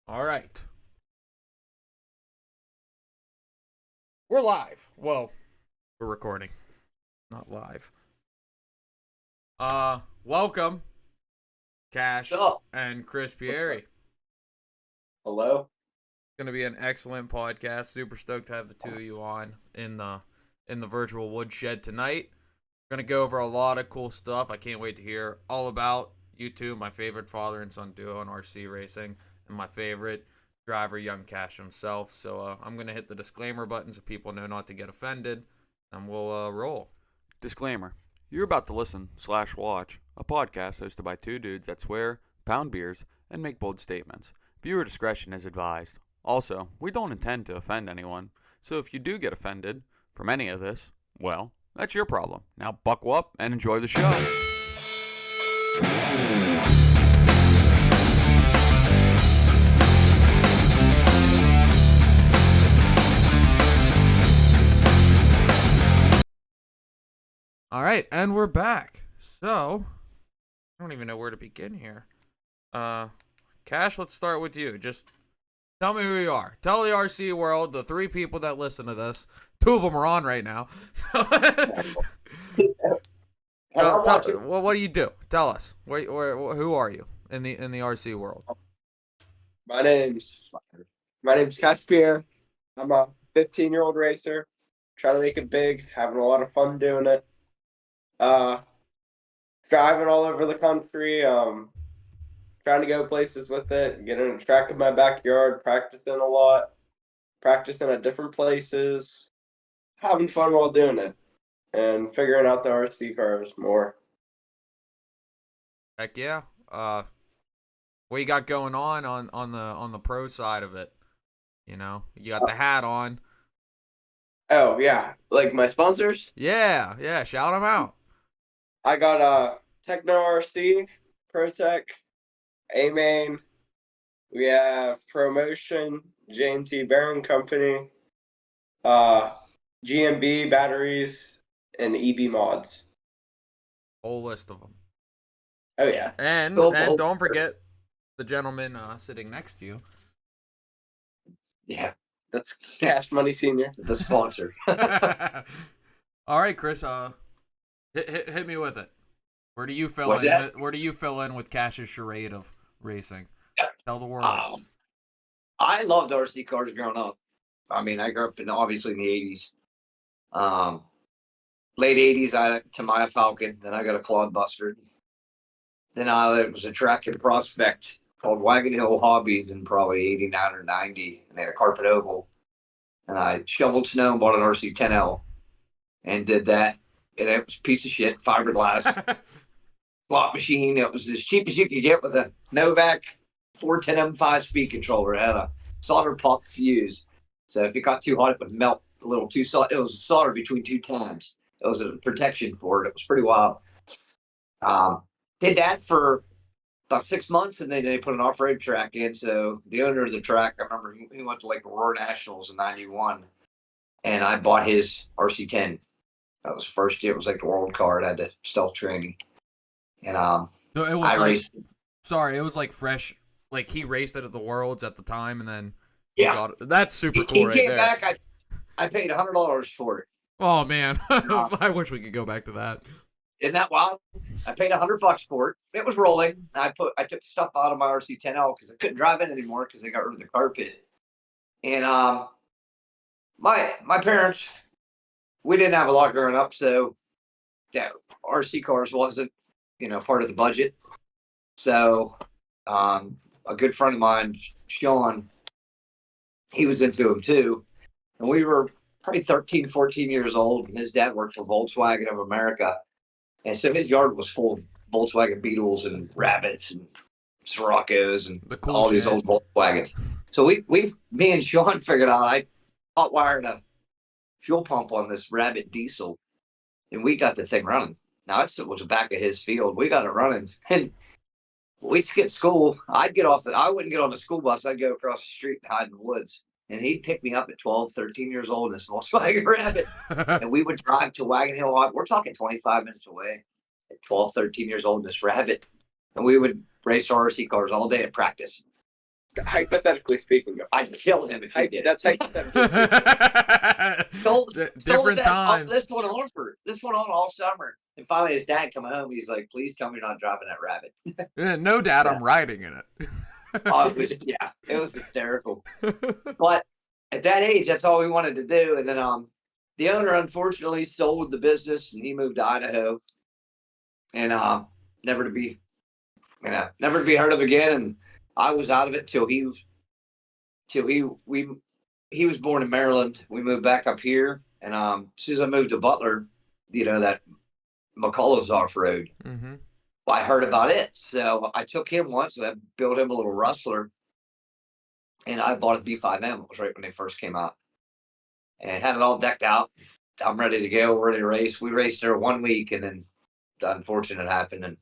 All right. We're live. Well, we're recording, not live. Welcome, Cash Oh, and Chris Pieri. hello. Going to be an excellent podcast. Super stoked to have the two of you on in the virtual Woodshed tonight. We're going to go over a lot of cool stuff. I can't wait to hear all about you two, my favorite father and son duo in RC racing, and my favorite driver, young Cash himself. So I'm going to hit the disclaimer button so people know not to get offended, and we'll roll. Disclaimer. You're about to listen/watch a podcast hosted by two dudes that swear, pound beers, and make bold statements. Viewer discretion is advised. Also, we don't intend to offend anyone, so if you do get offended from any of this, well, that's your problem. Now buckle up and enjoy the show. All right, and we're back. So, I don't even know where to begin here. Cash, let's start with you. Just tell me who you are. Tell the RC world, the three people that listen to this. Two of them are on right now. Well, what do you do? Tell us. Who are you in the RC world? My name's Chris Pieri. I'm a 15-year-old racer, trying to make it big, having a lot of fun doing it. Driving all over the country, trying to go places with it, getting a track in my backyard, practicing a lot, practicing at different places, having fun while doing it, and figuring out the RC cars more. Heck yeah. What you got going on the pro side of it? You know, you got the hat on. Oh yeah, like my sponsors. Yeah. Shout them out. I got Techno RC, ProTech, A-Main. We have Promotion, J&T Bearing Company, uh, GMB batteries, and EB mods. Whole list of them. Oh yeah, And Cool. don't forget the gentleman sitting next to you. Yeah, that's Cash Money Senior, the sponsor. All right, Chris. Hit me with it. Where do you fill What's in? that? Where do you fill in with Cash's charade of racing? Tell the world. I loved RC cars growing up. I mean, I grew up obviously in the 80s. Late 80s, I to my Falcon. Then I got a Clodbuster. Then it was a track in Prospect called Wagon Hill Hobbies in probably 89 or 90. And they had a carpet oval. And I shoveled snow and bought an RC 10L and did that. And it was a piece of shit, fiberglass slot machine. It was as cheap as you could get with a Novak 410M5 speed controller. It had a solder pop fuse. So if it got too hot, it would melt a little too solid. It was soldered between two times. It was a protection for it. It was pretty wild. Did that for about 6 months, and then they put an off-road track in. So the owner of the track, I remember he went to like Aurora Nationals in '91, and I bought his RC10. That was the first year. It was like the world card. I had the stealth training, and So it was I like, raced. sorry, it was like fresh. Like he raced it at the Worlds at the time, and then Yeah, that's super he cool right came there. back. I paid $100 for it. Oh man, I wish we could go back to that. Isn't that wild? I paid $100 for it. It was rolling. I took stuff out of my RC10L because I couldn't drive it anymore because they got rid of the carpet. And my parents, we didn't have a lot growing up, so yeah, RC cars wasn't part of the budget. So a good friend of mine, Sean, he was into them too, and we were probably 13, 14 years old, and his dad worked for Volkswagen of America. And so his yard was full of Volkswagen Beetles and Rabbits and Scirocco's and The cool all these shit. old Volkswagens. So me and Sean figured out I hot wired a fuel pump on this Rabbit diesel, and we got the thing running. Now it was the back of his field. We got it running, and we skipped school. I wouldn't get on the school bus. I'd go across the street and hide in the woods. And he'd pick me up at 12, 13 years old in this Volkswagen Rabbit. And we would drive to Wagon Hill. We're talking 25 minutes away at 12, 13 years old in this Rabbit. And we would race RC cars all day at practice. hypothetically speaking. I'd kill him if he did. That's hypothetically. Different times. This went on all summer. And finally, his dad come home. He's like, "Please tell me you're not driving that rabbit." No, Dad, I'm riding in it. Oh, it was hysterical. But at that age, that's all we wanted to do. And then the owner unfortunately sold the business and he moved to Idaho, and never to be heard of again. And I was out of it till he was born in Maryland. We moved back up here, and as soon as I moved to Butler, that McCullough's off road. Mm-hmm. I heard about it, so I took him once and I built him a little rustler, and I bought a B5M. It was right when they first came out, and had it all decked out. I'm ready to go. We're ready to race. We raced there 1 week, and then the unfortunate happened, and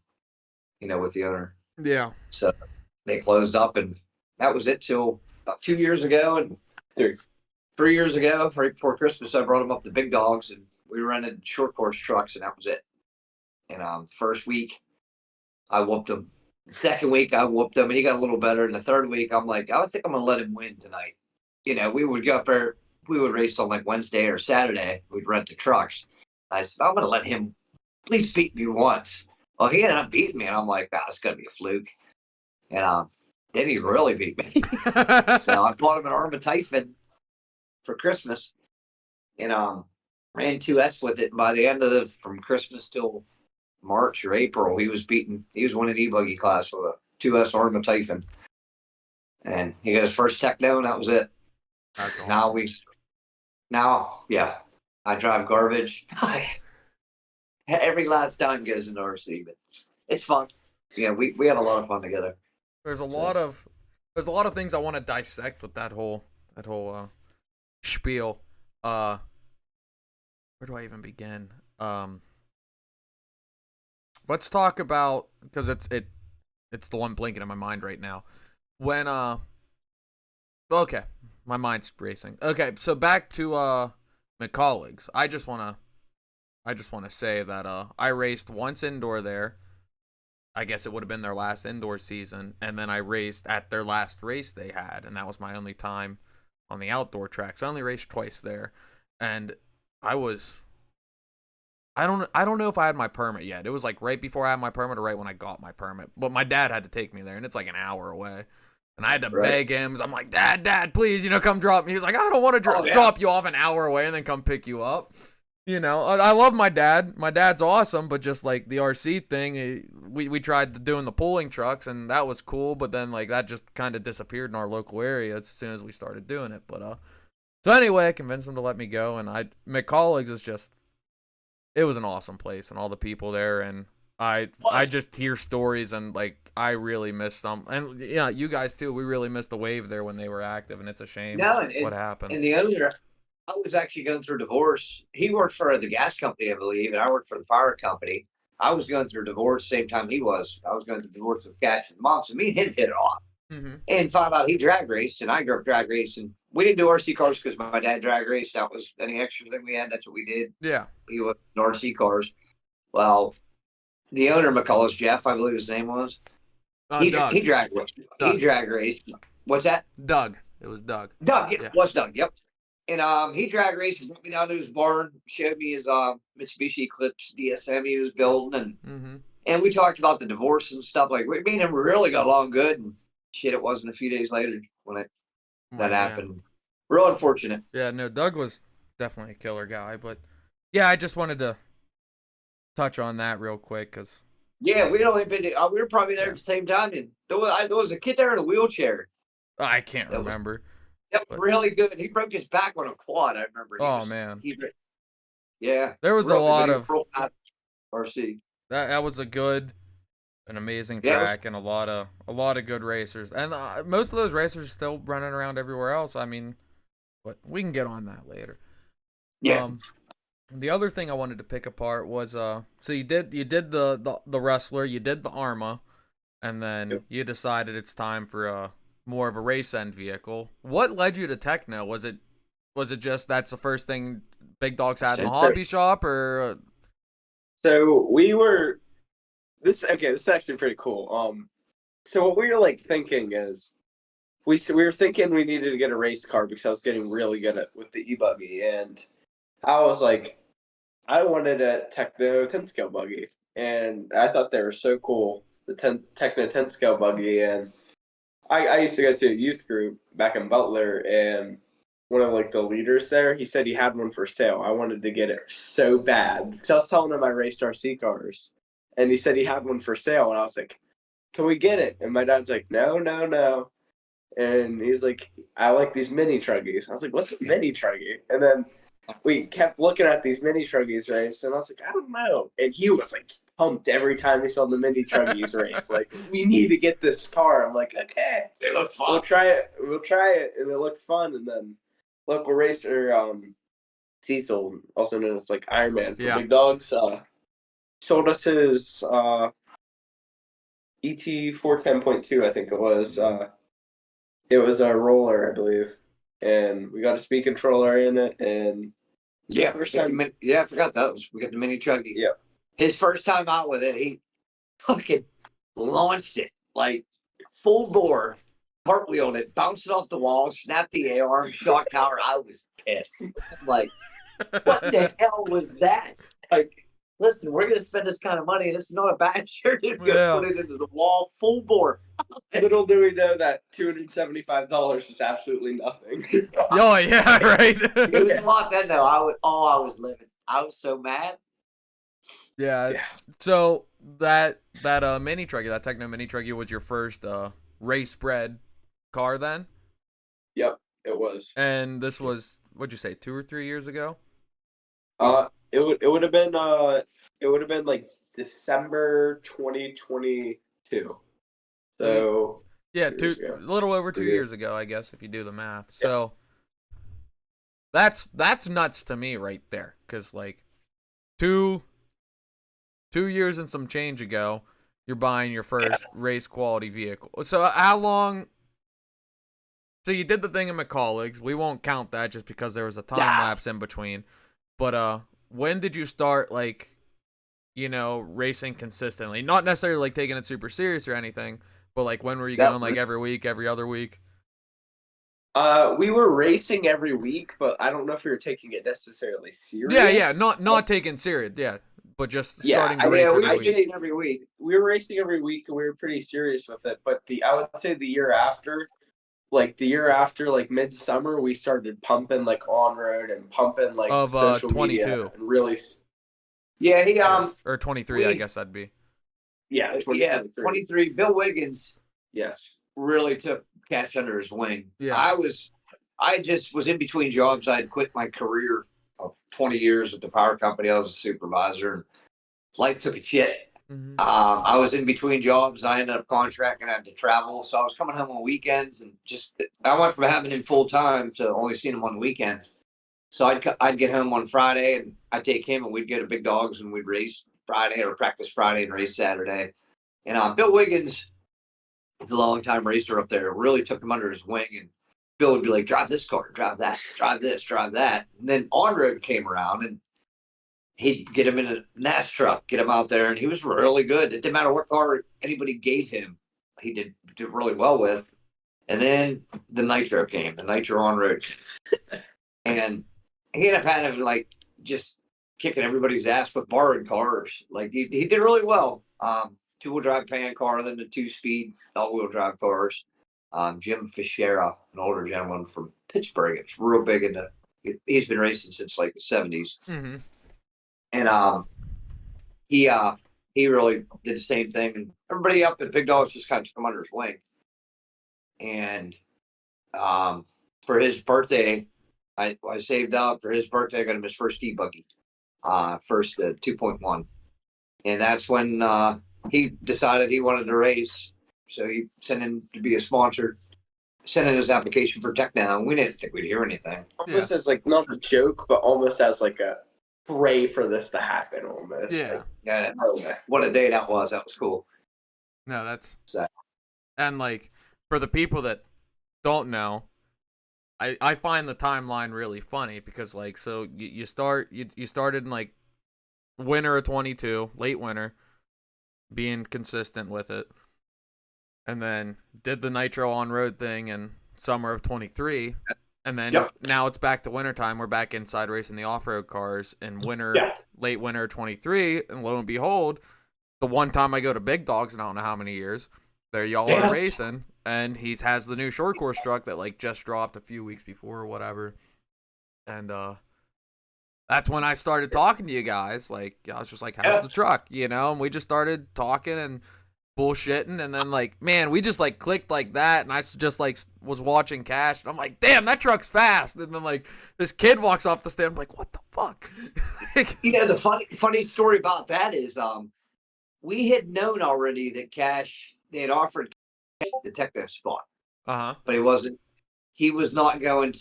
with the owner. Yeah. So they closed up, and that was it till about 2 years ago, and 3 years ago, right before Christmas, I brought him up to Big Dogs, and we rented short course trucks, and that was it. And first week, I whooped him. The second week, I whooped him, and he got a little better. And the third week, I'm like, I think I'm gonna let him win tonight. We would go up there, we would race on like Wednesday or Saturday. We'd rent the trucks. I said, I'm gonna let him at least beat me once. Well, he ended up beating me, and I'm like, it's gonna be a fluke. And then he really beat me. So I bought him an Arma Typhon for Christmas, and ran 2S with it. And by the end of from Christmas till March or April, he was winning E-buggy class with a 2S Arma Typhon, and he got his first techno, and that was it. That's awesome. I drive garbage. Every last time goes into RC, but it's fun. Yeah, we have a lot of fun together. There's a lot of things I want to dissect with that whole spiel. Where do I even begin? Let's talk about, because it's the one blinking in my mind right now. When okay, my mind's racing. Okay, so back to McCollig's. I just wanna say that I raced once indoor there. I guess it would have been their last indoor season, and then I raced at their last race they had, and that was my only time on the outdoor track. So I only raced twice there, and I don't know if I had my permit yet. It was like right before I had my permit or right when I got my permit. But my dad had to take me there, and it's like an hour away. And I had to beg him. I'm like, Dad, please, come drop me. He's like, I don't want to drop you off an hour away and then come pick you up. I love my dad. My dad's awesome, but just like the RC thing, we tried doing the pulling trucks, and that was cool. But then like that just kind of disappeared in our local area as soon as we started doing it. But so anyway, I convinced him to let me go, and McCollig's is just. It was an awesome place, and all the people there, and I just hear stories, and like I really missed some, and yeah, you guys too. We really missed the wave there when they were active, and it's a shame what happened. And the owner, I was actually going through a divorce. He worked for the gas company, I believe, and I worked for the power company. I was going through a divorce the same time he was. I was going through a divorce with Cash and Mom, so me and him hit it off. Mm-hmm. And found out he drag raced, and I grew up drag racing. We didn't do RC cars because my dad drag raced. That was any extra thing we had. That's what we did. Yeah. He was in RC cars. Well, the owner of McCullough's, Jeff, I believe his name was. Doug. He drag raced. He drag raced. What's that? Doug. It was Doug. Doug, yeah. It was Doug, yep. And he drag raced, brought me down to his barn, showed me his Mitsubishi Eclipse DSM he was building, and we talked about the divorce and stuff. Like, me and him really got along good, and shit, it wasn't a few days later when that happened. Real unfortunate. Yeah, no, Doug was definitely a killer guy, but yeah, I just wanted to touch on that real quick because yeah, we were probably there at the same time, and there was a kid there in a wheelchair. I can't remember. Yep, really good. He broke his back on a quad. I remember. Man. Yeah, there was a lot of RC. That was an amazing track, and a lot of good racers, and most of those racers are still running around everywhere else. I mean, but we can get on that later. Yeah. The other thing I wanted to pick apart was so you did the wrestler, you did the Arma, and then you decided it's time for more of a race end vehicle. What led you to Techno? Was it just that's the first thing Big Dogs had in the hobby shop, or? So we were. This is actually pretty cool. So what we were like thinking is, we were thinking we needed to get a race car because I was getting really good at with the e-buggy, and I was like, I wanted a Techno 10 scale buggy, and I thought they were so cool, the Techno 10 scale buggy. And I used to go to a youth group back in Butler, and one of like the leaders there, he said he had one for sale. I wanted to get it so bad because I was telling him I raced RC cars, and he said he had one for sale, and I was like, "Can we get it?" And my dad's like, "No, no, no." And he's like, "I like these mini truggies." I was like, "What's a mini truggy?" And then we kept looking at these mini truggies race, and I was like, "I don't know." And he was like pumped every time he saw the mini truggies race. Like, we need to get this car. I'm like, okay, They look fun. we'll try it. We'll try it, and it looks fun. And then local racer, Cecil, also known as like Iron Man for Yeah. Big Dogs, sold us his ET 410.2, I think it was. It was a roller, I believe, and we got a speed controller in it, and Yeah, first time. I forgot those. We got the mini chuggy. Yeah. His first time out with it, he fucking launched it like full bore, cartwheeled it, bounced it off the wall, snapped the A arm, shock tower. I was pissed. I'm like, what the hell was that? Like, listen, we're gonna spend this kind of money. This is not a bad shirt. We're gonna Yeah. put it into the wall, full bore. Little do we know that $275 is absolutely nothing. Oh yeah, right. It was a lot then though. I was living. I was so mad. Yeah. Yeah. So that mini truggy, that Techno mini truggy, was your first race bred car then, Yep, it was. and this was, what'd you say, 2 or 3 years ago? It would have been like December 2022. So Yeah, 2 years ago. a little over 2 3 years. years ago, I guess, if you do the math. So that's nuts to me right there, because like 2 years and some change ago, you're buying your first race quality vehicle. So how long? So you did the thing in McCollig's. We won't count that just because there was a time lapse in between. But when did you start, like, racing consistently? Not necessarily like taking it super serious or anything, but like when were you going, like every week, every other week? We were racing every week, but I don't know if we were taking it necessarily serious. Yeah, not taking serious, yeah, but just Yeah, starting to race we every were week. racing every week. We were racing every week, and we were pretty serious with it. But I would say the year after, like midsummer, we started pumping like on road and pumping like Of social 22. media and really. Yeah, he or 23, I we- guess that'd be. Yeah, 23. Bill Wiggins Yes. really took Cash under his wing. Yeah. I just was in between jobs. I had quit my career of 20 years at the power company. I was a supervisor, and life took a shit. Mhm. I was in between jobs. I ended up contracting. I had to travel, so I was coming home on weekends, and I went from having him full time to only seeing him on the weekends. So I'd get home on Friday, and I'd take him, and we'd go to Big Dogs, and we'd race Friday or practice Friday and race Saturday. And Bill Wiggins, the longtime racer up there, really took him under his wing. And Bill would be like, drive this car, drive that, drive this, drive that. And then on road came around, and he'd get him in a NAS truck, get him out there, and he was really good. It didn't matter what car anybody gave him, he did really well with. And then the Nitro came, the Nitro on road. And he ended up having like just kicking everybody's ass with borrowed cars. Like he did really well. 2-wheel drive pan car, then the 2-speed all-wheel drive cars. Jim Fischera, an older gentleman from Pittsburgh, it's real big into. He's been racing since like the 70s, Mm-hmm. and he really did the same thing. And everybody up at Big Dogs just kind of took him under his wing. And for his birthday, I saved up for his birthday. I got him his first e-buggy, first 2.1, and that's when he decided he wanted to race. So he sent in to be a sponsor, sent in his application for Tech Now, and we didn't think we'd hear anything. Almost as like not a joke, but almost as like a pray for this to happen. Almost. Yeah. Like, Yeah, okay. what a day that was. That was cool. No, that's. So, And like, for the people that don't know, I find the timeline really funny because like, so you started in like winter of 22, late winter, being consistent with it. and then did the Nitro on-road thing in summer of 23. And then now it's back to wintertime. We're back inside racing the off-road cars in late winter 23. And lo and behold, the one time I go to Big Dogs in I don't know how many years, there y'all are racing. And he has the new short course truck that like just dropped a few weeks before or whatever. And that's when I started talking to you guys. Like, I was just like, how's the truck? You know, and we just started talking and bullshitting, and then like, man, we just like clicked like that, and I just like was watching Cash, and I'm like, damn, that truck's fast. And then like this kid walks off the stand, I'm like, what the fuck? The funny story about that is we had known already that Cash, they had offered the techno spot, but he was not going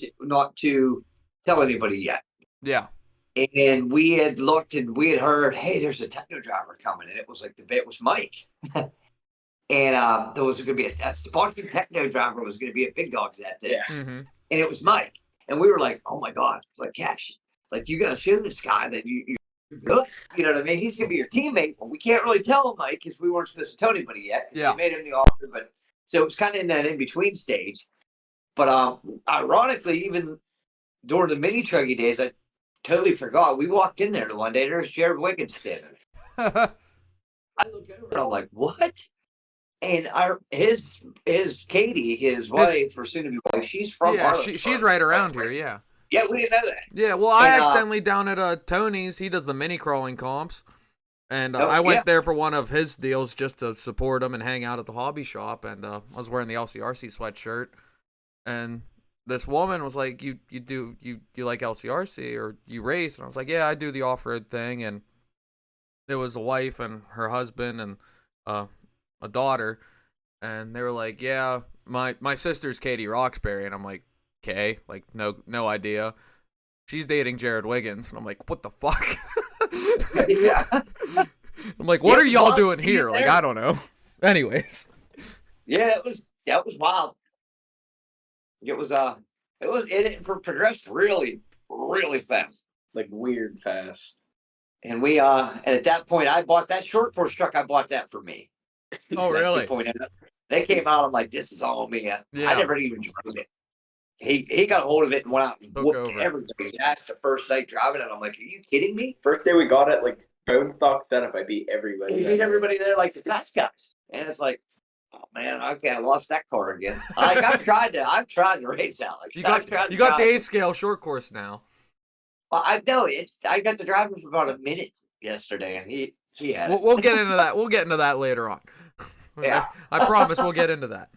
to tell anybody yet. Yeah. And we had looked and we had heard, hey, there's a techno driver coming, and it was like it was Mike. And there was going to be a sponsored techno driver was going to be at Big Dogs that day. Yeah. And it was Mike. And we were like, oh my God, like Cash, like you got to show this guy that you're good. You know what I mean? He's going to be your teammate. Well, we can't really tell him, Mike, because we weren't supposed to tell anybody yet. Yeah. They made him the offer, but so it was kind of in that in-between stage. But ironically, even during the mini truggy days, I totally forgot. We walked in there the one day. There's Jared Wiggins standing. I look over and I'm like, what? And his Katie, his wife, or soon to be wife, she's from Arlington. she's right around here. Yeah. Yeah, we didn't know that. Yeah. Well, I accidentally down at Tony's. He does the mini crawling comps, and I went there for one of his deals just to support him and hang out at the hobby shop. And I was wearing the LCRC sweatshirt, and this woman was like, you like LCRC or you race? And I was like, yeah, I do the off-road thing. And it was a wife and her husband and a daughter, and they were like, yeah, my sister's Katie Roxbury. And I'm like, okay, like no idea. She's dating Jared Wiggins. And I'm like, what the fuck? Yeah. I'm like, what are y'all doing here? Like, I don't know. Anyways. Yeah, it was wild. It progressed really, really fast. Like weird fast. And we and at that point I bought that short course truck. I bought that for me. Oh, really? They came out. I'm like, this is all me. I never even drove it. He got a hold of it and went out and whooped everybody's ass the first night driving it. I'm like, are you kidding me? First day we got it, like bone stock setup. I beat everybody. You beat everybody there like the fast guys. And it's like, oh man, okay, I lost that car again. Like I've tried to race Alex. You got the A scale short course now. Well, I know I got the driver for about a minute yesterday, and he had. We'll get into that. We'll get into that later on. Yeah, I promise we'll get into that.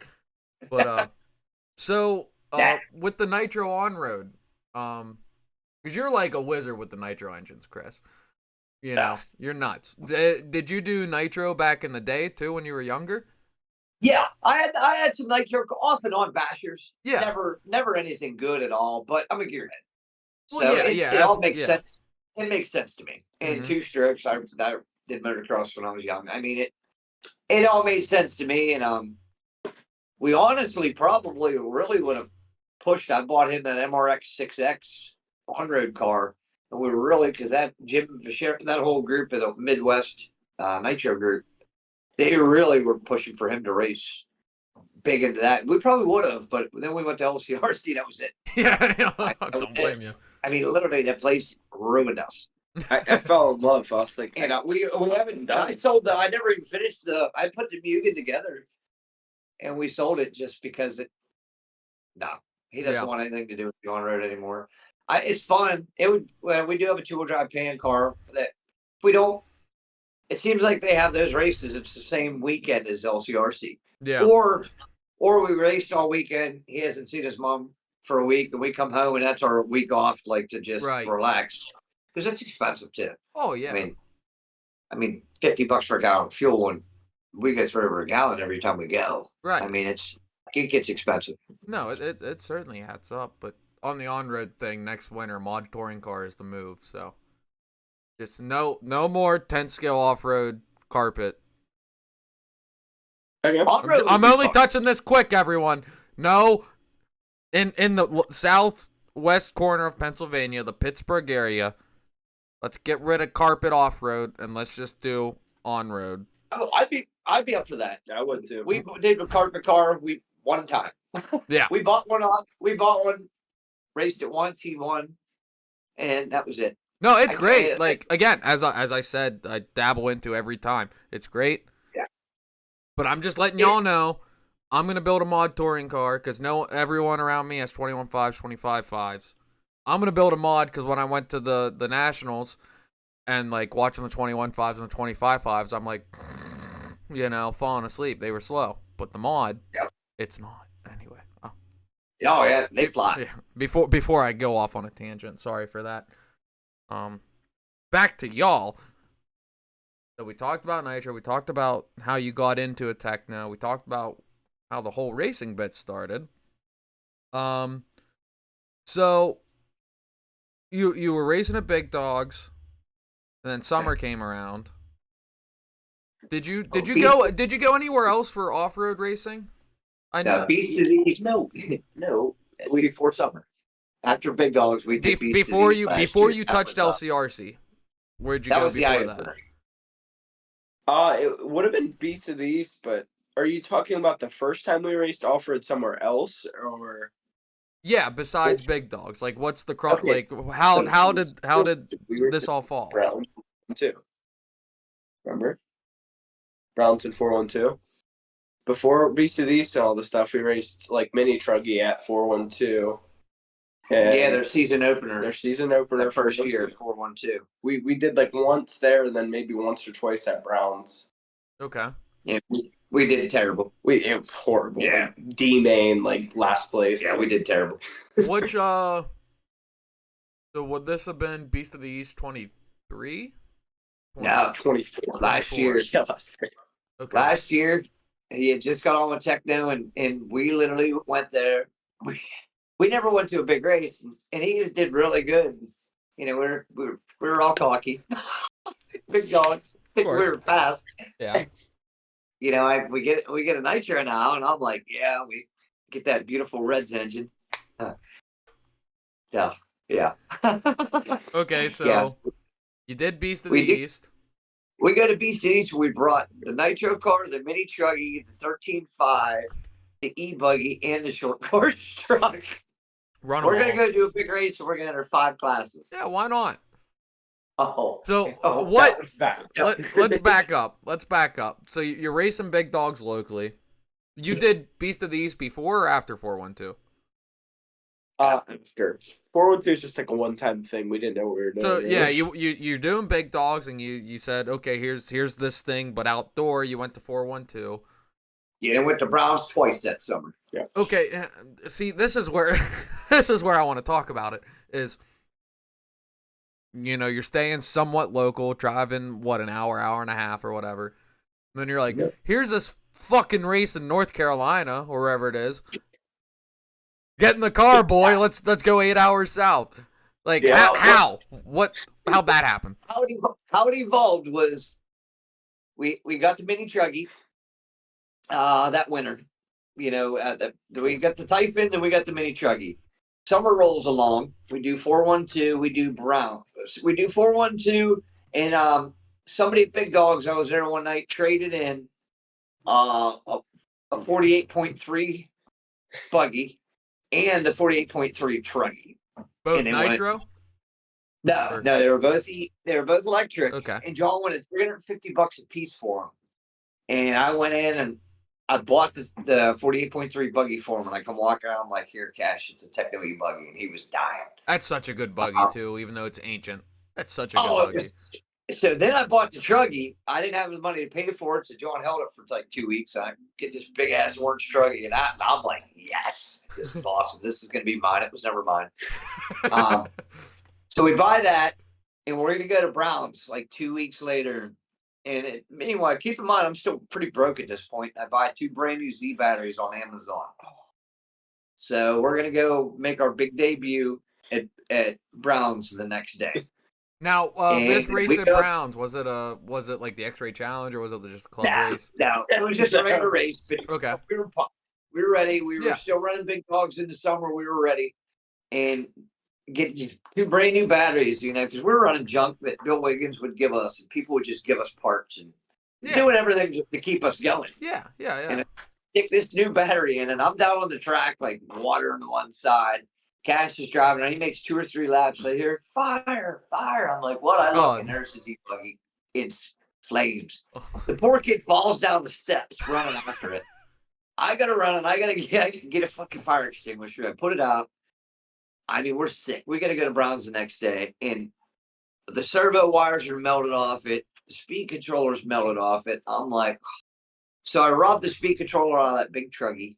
But so with the Nitro on road, because you're like a wizard with the Nitro engines, Chris. You know, you're nuts. Did you do Nitro back in the day too when you were younger? Yeah, I had some Nitro off and on bashers. Yeah, never anything good at all. But I'm a gearhead. Well, so it all makes sense. It makes sense to me. And Mhm. two strokes, I did motocross when I was young. I mean, it all made sense to me. And we honestly probably really would have pushed. I bought him that MRX 6X on-road car, and we were really, because that Jim Fisher, that whole group of the Midwest Nitro group, they really were pushing for him to race big into that. We probably would have, but then we went to LCRC. That was it. Yeah, don't blame you. I mean, literally, that place ruined us. I fell in love. I was like, And we haven't done. I never even finished I put the Mugen together, and we sold it just because he doesn't want anything to do with the on road anymore. It's fun. We do have a 2-wheel drive pan car that we don't. It seems like they have those races. It's the same weekend as LCRC. Yeah. Or we raced all weekend. He hasn't seen his mom for a week, and we come home, and that's our week off, like to just relax, because that's expensive too. Oh yeah. I mean, $50 for a gallon of fuel, and we get through over a gallon every time we go. Right. I mean, it gets expensive. No, it certainly adds up. But on the on-road thing, next winter, mod touring car is the move. So just no more 10 scale off-road carpet. okay. I'm only touching this quick, everyone. No, in the southwest corner of Pennsylvania, the Pittsburgh area, let's get rid of carpet off-road and let's just do on-road. Oh, I'd be up for that. I would too. We did a car to car. We one time. Yeah. We bought one off. We bought one. Raced it once. He won, and that was it. No, it's great. Like again, as I said, I dabble into every time. It's great. Yeah. But I'm just letting y'all know, I'm gonna build a mod touring car because everyone around me has 21 5s, 25 5s. I'm gonna build a mod because when I went to the nationals and like watching the 21 5s and the 25 5s, I'm like, falling asleep. They were slow, but the mod, it's not. Anyway. Oh yeah, they fly. Yeah. Before I go off on a tangent, sorry for that. Back to y'all. So we talked about Nitro. We talked about how you got into a techno. We talked about how the whole racing bit started. So you were racing at Big Dogs, and then summer came around. Did you go anywhere else for off road racing? I know. Beast of the East. No. We before summer. After Big Dogs, we did Beast before of the East before year. you touched LCRC. Where'd you go before that? It would have been Beast of the East, but are you talking about the first time we raced off road somewhere else, or? Yeah, besides Big Dogs, like what's the Okay. like how did this all fall? Brown 2. Remember? Brownton 412. Before Beast of the East and all the stuff, we raced like mini truggy at 412. Yeah, their season opener. The first year, 412. We did like once there, and then maybe once or twice at Browns. Okay. Yeah, we did terrible. It was horrible. Yeah. Like, D main, like last place. Yeah, we did terrible. Which so would this have been Beast of the East 23? No, 24. Last year. Yeah, last year. Okay. Last year, he had just got on with techno, and we literally went there. We never went to a big race, and he did really good. We were all cocky. Big Dogs. Think we were fast. Yeah. We get a Nitro now, and I'm like, yeah, we get that beautiful Reds engine. Yeah. Okay, so yeah. you did Beast of the East. We go to Beast of the East. We brought the Nitro car, the mini truggy, the 13.5, the e-buggy, and the short course truck. We're going to go do a big race, and we're going to enter 5 classes. Yeah, why not? So what? Let's back up. Let's back up. So you're racing Big Dogs locally. You did Beast of the East before or after 412? After 412 is just like a one-time thing. We didn't know what we were doing. So yeah, you're doing Big Dogs, and you said, okay, here's this thing, but outdoor you went to 412. Yeah, I went to Browns twice that summer. Yeah. Okay, see, this is where I want to talk about it. Is you're staying somewhat local, driving an hour and a half or whatever. And then you're like, here's this fucking race in North Carolina or wherever it is. Get in the car, boy. Let's go 8 hours south. Like how how'd that happen? How it evolved was we got the mini truggy that winter. We got the Typhon, then we got the mini truggy. Summer rolls along. We do 412. We do Brown. We do 412, and somebody at Big Dogs. I was there one night. Traded in a 48.3 buggy and a 48.3 truggy. Both Nitro? No, they were both electric. Okay. And John wanted $350 a piece for them. And I went in and I bought the 48.3 buggy for him, and I come walking around, I'm like, here, Cash, it's a Techno E buggy, and he was dying. That's such a good buggy too, even though it's ancient. That's such a good buggy. So then I bought the truggy. I didn't have the money to pay for it, so John held it for like 2 weeks. I get this big ass orange truggy, and I'm like, yes, this is awesome. This is gonna be mine. It was never mine. So we buy that, and we're gonna go to Browns like 2 weeks later. And meanwhile, keep in mind, I'm still pretty broke at this point. I buy 2 brand new Z batteries on Amazon. So we're going to go make our big debut at Browns the next day. Now, this race at Browns, was it like the X-Ray Challenge, or was it just a club race? No, it was just a regular race. But okay. We were ready. We were still running Big Dogs in the summer. We were ready. And get 2 brand new batteries, because we were running junk that Bill Wiggins would give us, and people would just give us parts, and doing everything just to keep us going. Yeah. And I stick this new battery in, and I'm down on the track, like water on the one side. Cash is driving, and he makes 2 or 3 laps. I hear fire. I'm like, what? I look, and there's his e-buggy in flames. The poor kid falls down the steps running after it. I gotta run, and I gotta get a fucking fire extinguisher. I put it out. I mean, we're sick. We gotta go to Brown's the next day, and the servo wires are melted off it. The speed controller's melted off it. I'm like, so I robbed the speed controller out of that big truggy.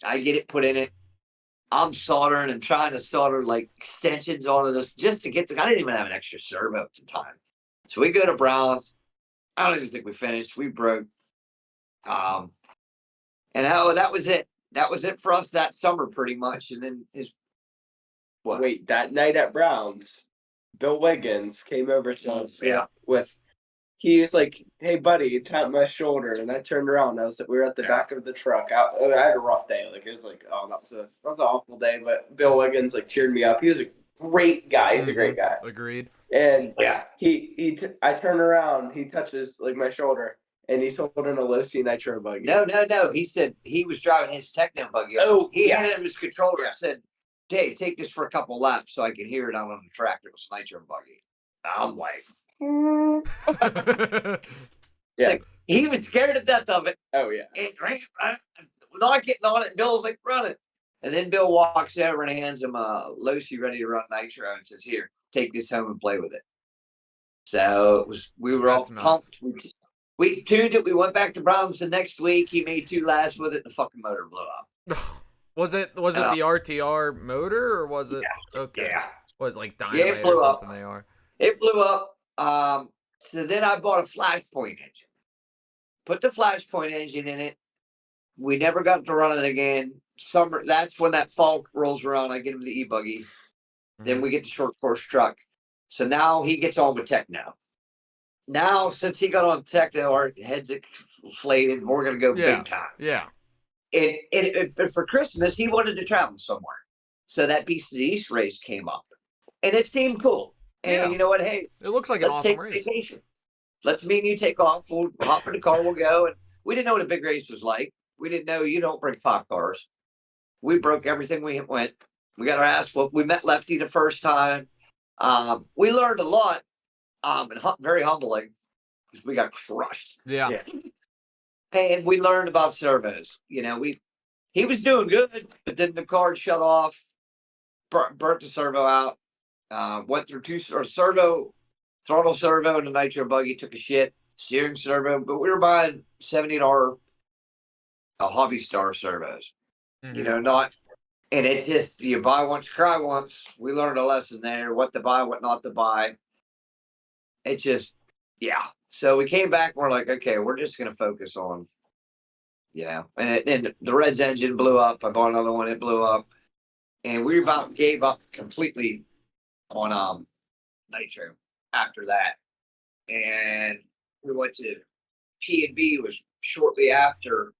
I get it put in it. I'm soldering and trying to solder like extensions onto this just to get I didn't even have an extra servo at the time. So we go to Brown's. I don't even think we finished. We broke. And that was it. That was it for us that summer pretty much. And then what? Wait, that night at Brown's, Bill Wiggins came over to us with he was like, "Hey, buddy," he tapped my shoulder, and I turned around. We were at the back of the truck. I had a rough day. Like it was like, oh, that was an awful day. But Bill Wiggins like cheered me up. He was a great guy. He's a great guy. Agreed. And I turn around. He touches like my shoulder, and he's holding a low C nitro buggy. No. He said he was driving his techno buggy. He handed him his controller and said, "Dave, take this for a couple laps so I can hear it out on the track." It was a nitro buggy. I'm like. Like, he was scared to death of it. Oh yeah. And not getting on it. Bill's like, "Run it." And then Bill walks over and hands him a Losi ready to run nitro and says, "Here, take this home and play with it." So we were all pumped. We tuned it. We went back to Brown's the next week. He made 2 laps with it. The fucking motor blew up. Was it the RTR motor or was it? Yeah. Okay. Yeah. Was it like dynamite or something? Up. They are. It blew up. So then I bought a Flashpoint engine. Put the Flashpoint engine in it. We never got to run it again. Summer. That's when that fall rolls around. I get him the e-buggy. Mm-hmm. Then we get the short course truck. So now he gets on with Techno. Now, since he got on Techno, our heads inflated. We're going to go big time. Yeah. And for Christmas, he wanted to travel somewhere. So that Beast of the East race came up. And it seemed cool. And you know what? Hey, it looks like an awesome race. Vacation. Let's me and you take off. We'll hop in the car. We'll go. And we didn't know what a big race was like. We didn't know you don't bring 5 cars. We broke everything we went. We got our ass whooped. We met Lefty the first time. We learned a lot. And very humbling because we got crushed. Yeah. And we learned about servos. You know, he was doing good, but then the car shut off, burnt the servo out. Went through 2 servo, throttle servo, and the nitro buggy took a shit, steering servo, but we were buying $70 Hobby Star servos. Mm-hmm. You know, and it just, you buy once, cry once. We learned a lesson there, what to buy, what not to buy. It just, So we came back and we're like, okay, we're just going to focus on, and the Reds engine blew up. I bought another one, it blew up. And we about gave up completely on nitro after that, and we went to P&B was shortly after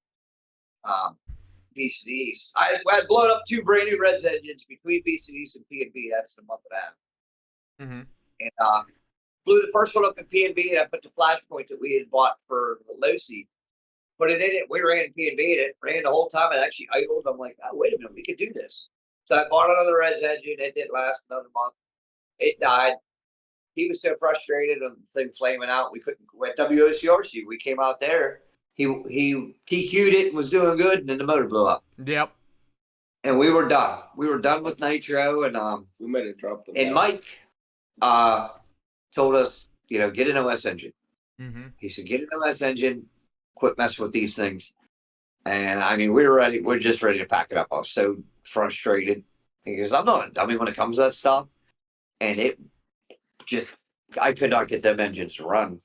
Beast of the East. I had blown up 2 brand new Reds engines between Beast of the East and P&B. That's the month of that. Mm-hmm. And blew the first one up in P&B, and I put the Flashpoint that we had bought for Losi, put it in it. We ran P&B, and it ran the whole time. It actually idled. I'm like, oh, wait a minute, we could do this. So I bought another Reds engine. It didn't last another month. It died. He was so frustrated and the thing flaming out. We couldn't went WOCRC. We came out there. He TQ'd it and was doing good, and then the motor blew up. Yep. And we were done. We were done with nitro, and we might have dropped them. And Mike told us, get an OS engine. Mm-hmm. He said, get an OS engine. Quit messing with these things. And I mean, we're ready. We're just ready to pack it up. I was so frustrated. He goes, I'm not a dummy when it comes to that stuff. And I could not get them engines to run.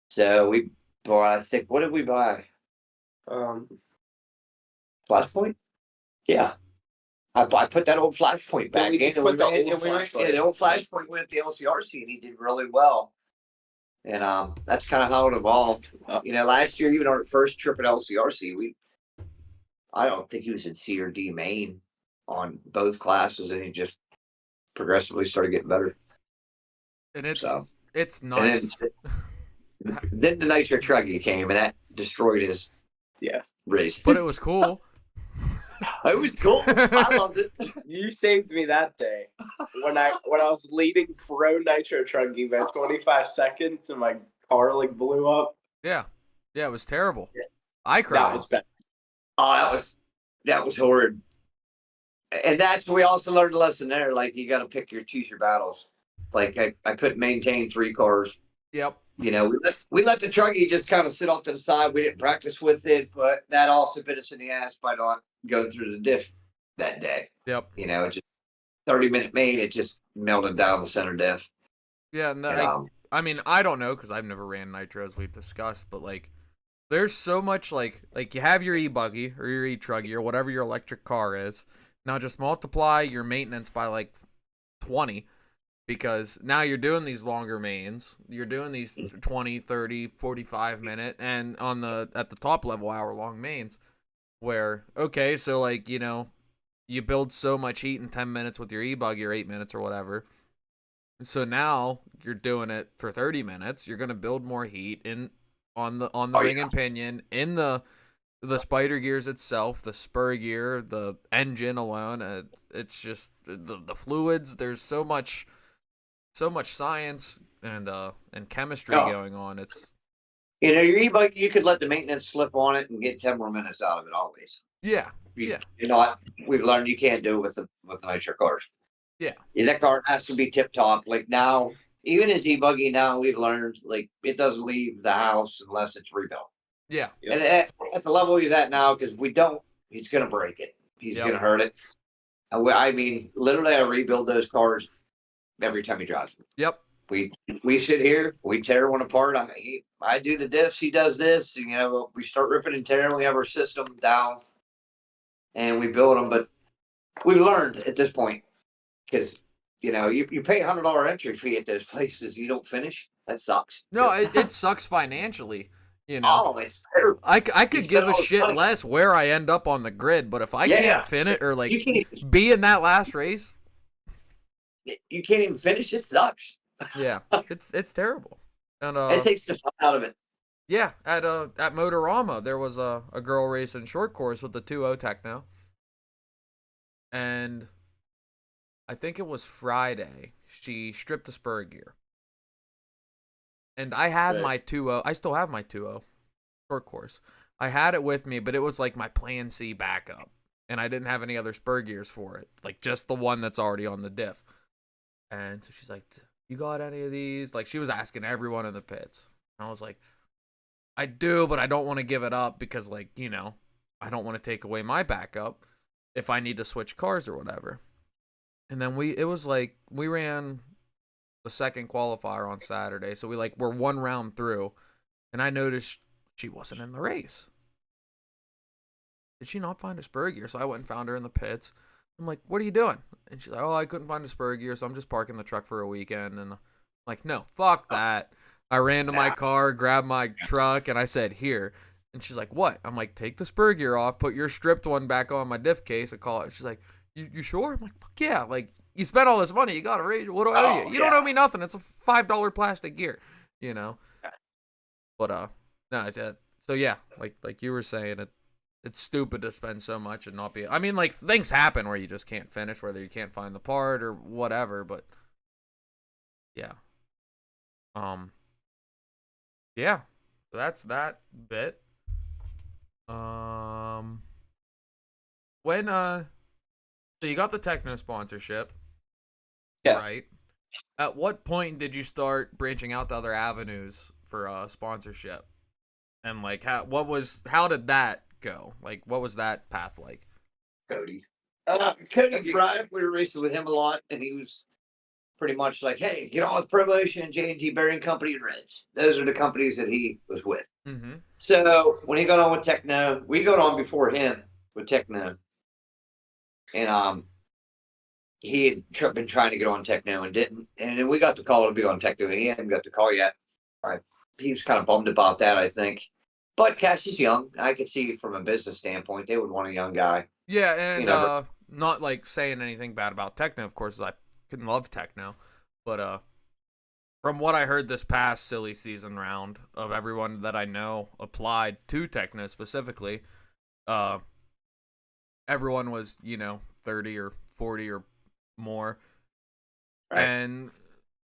So we bought, I think, what did we buy? Flashpoint? Yeah. I put that old Flashpoint back in. The old Flashpoint went to the LCRC, and he did really well. And that's kind of how it evolved. Last year, even our first trip at LCRC, I don't think he was in C or D main on both classes, and he just progressively started getting better. And it's nuts. Then the Nitro Truggy came, and that destroyed his race. But it was cool. It was cool. I loved it. You saved me that day when I was leading pro Nitro Truggy by 25 seconds and my car like blew up. Yeah, it was terrible. I That cried. was bad. Oh, that was horrid. And we also learned a lesson there. Like, you got to choose your battles. Like, I couldn't maintain 3 cars. Yep. You know, we let the Truggy just kind of sit off to the side. We didn't practice with it, but that also bit us in the ass by not going through the diff that day. Yep. You know, it just 30-minute main, it just melted down the center diff. Yeah, I mean, I don't know because I've never ran nitro as we've discussed, but like, there's so much like you have your e-buggy or your e-truggy or whatever your electric car is. Now just multiply your maintenance by like 20 because now you're doing these longer mains. You're doing these 20, 30, 45 minute and at the top level hour-long mains where, okay, so like, you know, you build so much heat in 10 minutes with your e-buggy or 8 minutes or whatever. So now you're doing it for 30 minutes. You're going to build more heat on the ring and pinion, in the spider gears itself, the spur gear, the engine alone. It's just the fluids. There's so much science and chemistry going on. It's, you know, your e-bike, you could let the maintenance slip on it and get 10 more minutes out of it always. yeah. We've learned you can't do it with the nitro cars. Yeah. That car has to be tip top. Like now, even his e-buggy now, we've learned like it doesn't leave the house unless it's rebuilt. Yeah. And at the level he's at now, because he's gonna break it. He's gonna hurt it. I mean, literally, I rebuild those cars every time he drives them. Yep. We sit here, we tear one apart. I do the diffs, he does this. You know, we start ripping and tearing. We have our system down, and we build them. But we've learned at this point, because you know, you pay $100 entry fee at those places, you don't finish. That sucks. No, it sucks financially. You know, Oh, it's terrible. I could give a shit less where I end up on the grid, but if I can't finish or like be in that last race, you can't even finish. It sucks. Yeah, it's terrible. And it takes the fun out of it. Yeah, at Motorama there was a girl racing short course with the 2.0 Techno, and I think it was Friday. She stripped the spur gear, and I had my 2.0. I still have my 2.0 short course. I had it with me, but it was like my Plan C backup, and I didn't have any other spur gears for it, like just the one that's already on the diff. And so she's like, "You got any of these?" Like she was asking everyone in the pits. And I was like, "I do, but I don't want to give it up because, like, you know, I don't want to take away my backup if I need to switch cars or whatever." And then we ran the second qualifier on Saturday, so we're one round through, and I noticed she wasn't in the race. Did she not find a spur gear? So I went and found her in the pits. I'm like, "What are you doing?" And she's like, "Oh, I couldn't find a spur gear, so I'm just parking the truck for a weekend." And I'm like, "No, fuck that." I ran to my car, grabbed my truck, and I said, "Here." And she's like, "What?" I'm like, "Take the spur gear off, put your stripped one back on my diff case, and call it." She's like, You sure?" I'm like, "Fuck yeah. Like, you spent all this money. You got to raise. What do I owe you? You don't owe me nothing. It's a $5 plastic gear, you know?" But, no, so yeah, like you were saying, it's stupid to spend so much and not be. I mean, like, things happen where you just can't finish, whether you can't find the part or whatever. But yeah, yeah. So that's that bit. When so you got the Techno sponsorship, right? At what point did you start branching out to other avenues for sponsorship? And like, how did that go? Like, what was that path like? Cody Fry, we were racing with him a lot, and he was pretty much like, "Hey, get on with Promotion, J&T Bearing Company, and Reds." Those are the companies that he was with. Mm-hmm. So when he got on with Techno, we got on before him with Techno, and he had been trying to get on Techno and didn't. And then we got the call to be on Techno, and he hadn't got the call yet. He was kind of bummed about that, I think. But Cash is young. I could see from a business standpoint, they would want a young guy. Yeah, and not like saying anything bad about Techno, of course, I couldn't love Techno, but from what I heard this past silly season round of everyone that I know applied to Techno specifically, everyone was, 30 or 40 or more. Right. And,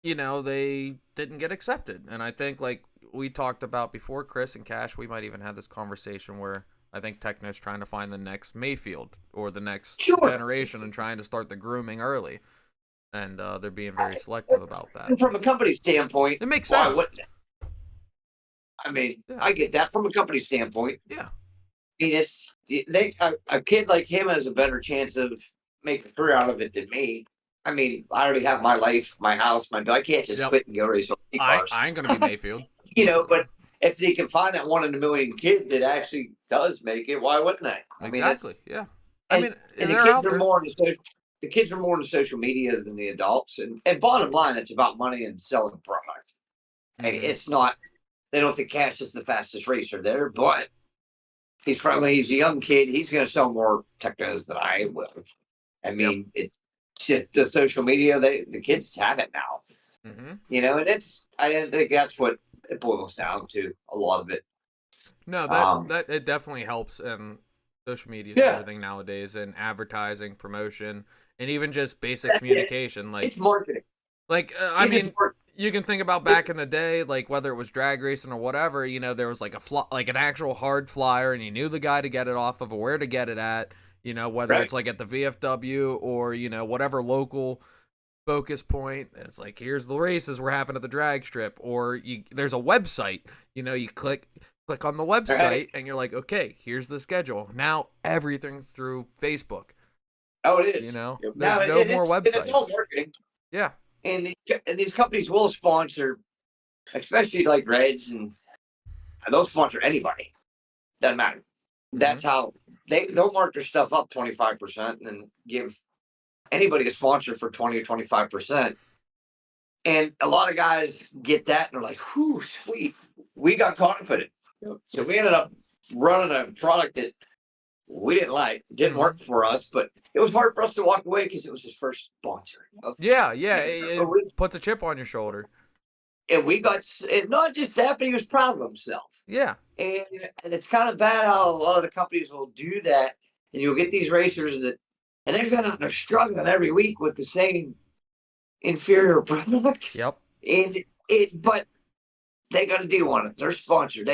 they didn't get accepted. And I think, like we talked about before, Chris and Cash, we might even have this conversation where I think Techno's trying to find the next Mayfield or the next generation and trying to start the grooming early. And they're being very selective about that. And from a company standpoint, It makes why sense. wouldn't it? I mean, Yeah. I get that from a company standpoint. Yeah. I mean, a kid like him has a better chance of making a career out of it than me. I mean, I already have my life, my house, I can't just quit and go race cars. I ain't going to be Mayfield. But if they can find that 1 in a million kid that actually does make it, why wouldn't they? Exactly. Yeah. And the kids are more into social media than the adults. And bottom line, it's about money and selling product. Mm-hmm. It's not. They don't think Cash is the fastest racer there, but he's friendly. He's a young kid. He's going to sell more Technos than I will. I mean, it's just the social media. The kids have it now. Mm-hmm. And I think that's what it boils down to. A lot of it. No, that it definitely helps in social media and everything nowadays, and advertising, promotion, and even just basic communication. Like it's marketing. Like I mean, you can think about back in the day, like whether it was drag racing or whatever. There was like an actual hard flyer, and you knew the guy to get it off of or where to get it at. Whether it's like at the VFW or whatever local focus point. It's like, here's the races we're having at the drag strip, or there's a website. You click on the website, and you're like, okay, here's the schedule. Now everything's through Facebook. Oh, it is. There's no more websites. It's all marketing. Yeah. And these companies will sponsor, especially like Reds, and they'll sponsor anybody. Doesn't matter. That's how they'll mark their stuff up 25% and give anybody a sponsor for 20 or 25%. And a lot of guys get that and they're like, whew, sweet. We got confident. So we ended up running a product that we didn't like. It didn't work for us, but it was hard for us to walk away because it was his first sponsor. Yeah. It puts a chip on your shoulder. And we got, and not just that, but he was proud of himself. Yeah. And it's kind of bad how a lot of the companies will do that. And you'll get these racers and they're struggling every week with the same inferior product. Yep. But they got a deal on it. They're sponsored.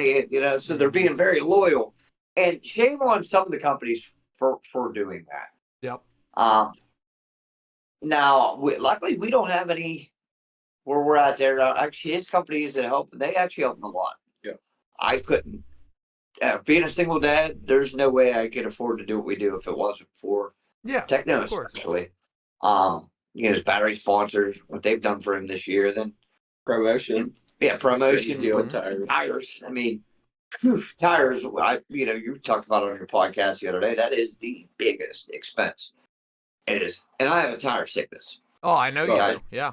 So they're being very loyal. And shame on some of the companies for doing that. Yep. Now, luckily, we don't have any where we're at there. Actually, his companies that help, they actually help them a lot. Yeah. I couldn't. Being a single dad, there's no way I could afford to do what we do if it wasn't for Techno, especially. His battery sponsors, what they've done for him this year. Then promotion. Promotion. Deal with tires. I mean, tires. You talked about it on your podcast the other day. That is the biggest expense. It is, and I have a tire sickness. Oh, I know you do. Yeah,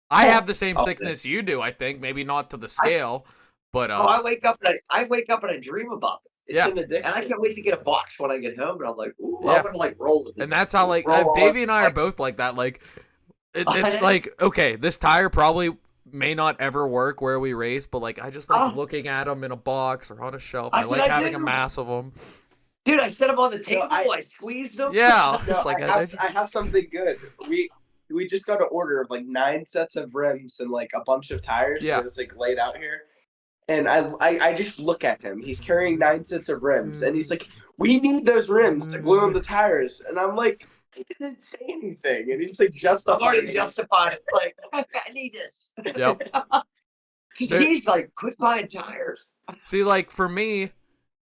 I have the same sickness you do. I think maybe not to the scale, but I wake up and I dream about it. It's an addiction. And I can't wait to get a box when I get home. And I'm like, ooh, I'm gonna roll it. And that's how Davey and I are both like that. Like it's like, okay, this tire probably may not ever work where we race, but like I just like looking at them in a box or on a shelf. I like having a mass of them. Dude, I set them on the table. I squeezed them. Yeah, no, it's like I have something good. We just got an order of like 9 sets of rims and like a bunch of tires. Yeah, it's like laid out here. And I just look at him. He's carrying 9 sets of rims, and he's like, "We need those rims to glue on the tires." And I'm like, "I didn't say anything," and he's like, "Justified it." Like, I need this. Yep. He's like, "Quit buying tires." See, like for me,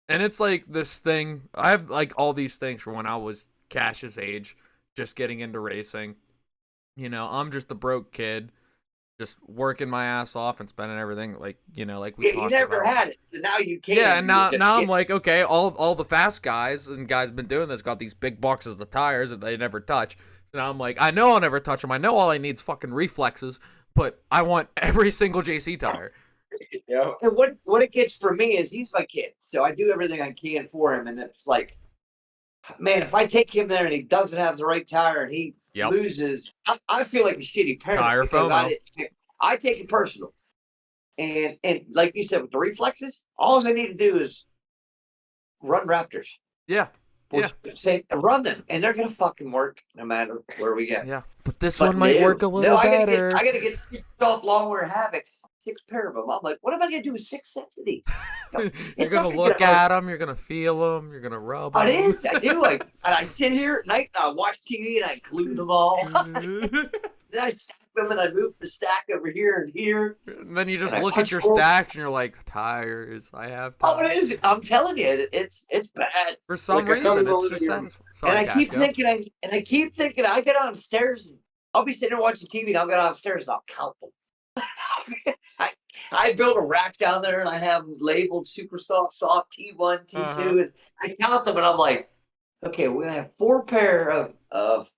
and it's like this thing. I have like all these things from when I was Cash's age, just getting into racing. I'm just a broke kid. Just working my ass off and spending everything like we talked about. You never had it, so now you can. Yeah, and now I'm like, okay, all the fast guys and guys been doing this got these big boxes of tires that they never touch. So now I'm like, I know I'll never touch them. I know all I need is fucking reflexes, but I want every single JC tire. Yeah. And what it gets for me is he's my kid, so I do everything I can for him, and it's like, man, if I take him there and he doesn't have the right tire and he loses, I feel like a shitty parent. Tire FOMO. I take it personal. And like you said, with the reflexes, all I need to do is run Raptors. Yeah. Yeah. Say run them, and they're gonna fucking work no matter where we get. Yeah. But this one might work a little better. I gotta get 6 off long-wear Havocs, 6 pair of them. I'm like, what am I gonna do with 6 sets of these? You're gonna look at them. You're gonna feel them. You're gonna rub them. It is. I do. And I sit here at night and I watch TV and I glue them all. Then I stack them and I move the stack over here and here. And then you just look at your stacks and you're like, tires. I have tires. Oh, it is. I'm telling you, it's bad. For some reason, it's just satisfying. And I keep thinking, I get downstairs and I'll be sitting there watching TV and I'll go downstairs and I'll count them. I built a rack down there and I have them labeled super soft, T1, T2, and I count them and I'm like, okay, we have 4 pair of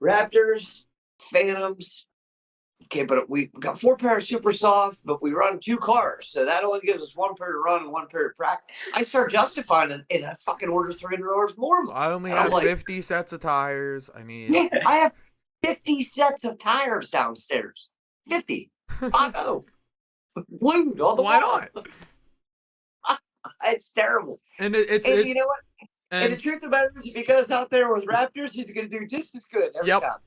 Raptors, Phantoms. Okay, but we got 4 pair of super soft, but we run 2 cars, so that only gives us 1 pair to run and 1 pair to practice. I start justifying it, and I fucking order $300 more. I only have 50 sets of tires. I need. Yeah, I have 50 sets of tires downstairs. 50. 50. Glued on the Why wall. not? It's terrible. And you know what? And the truth about it is, if he goes out there with Raptors, he's going to do just as good every time.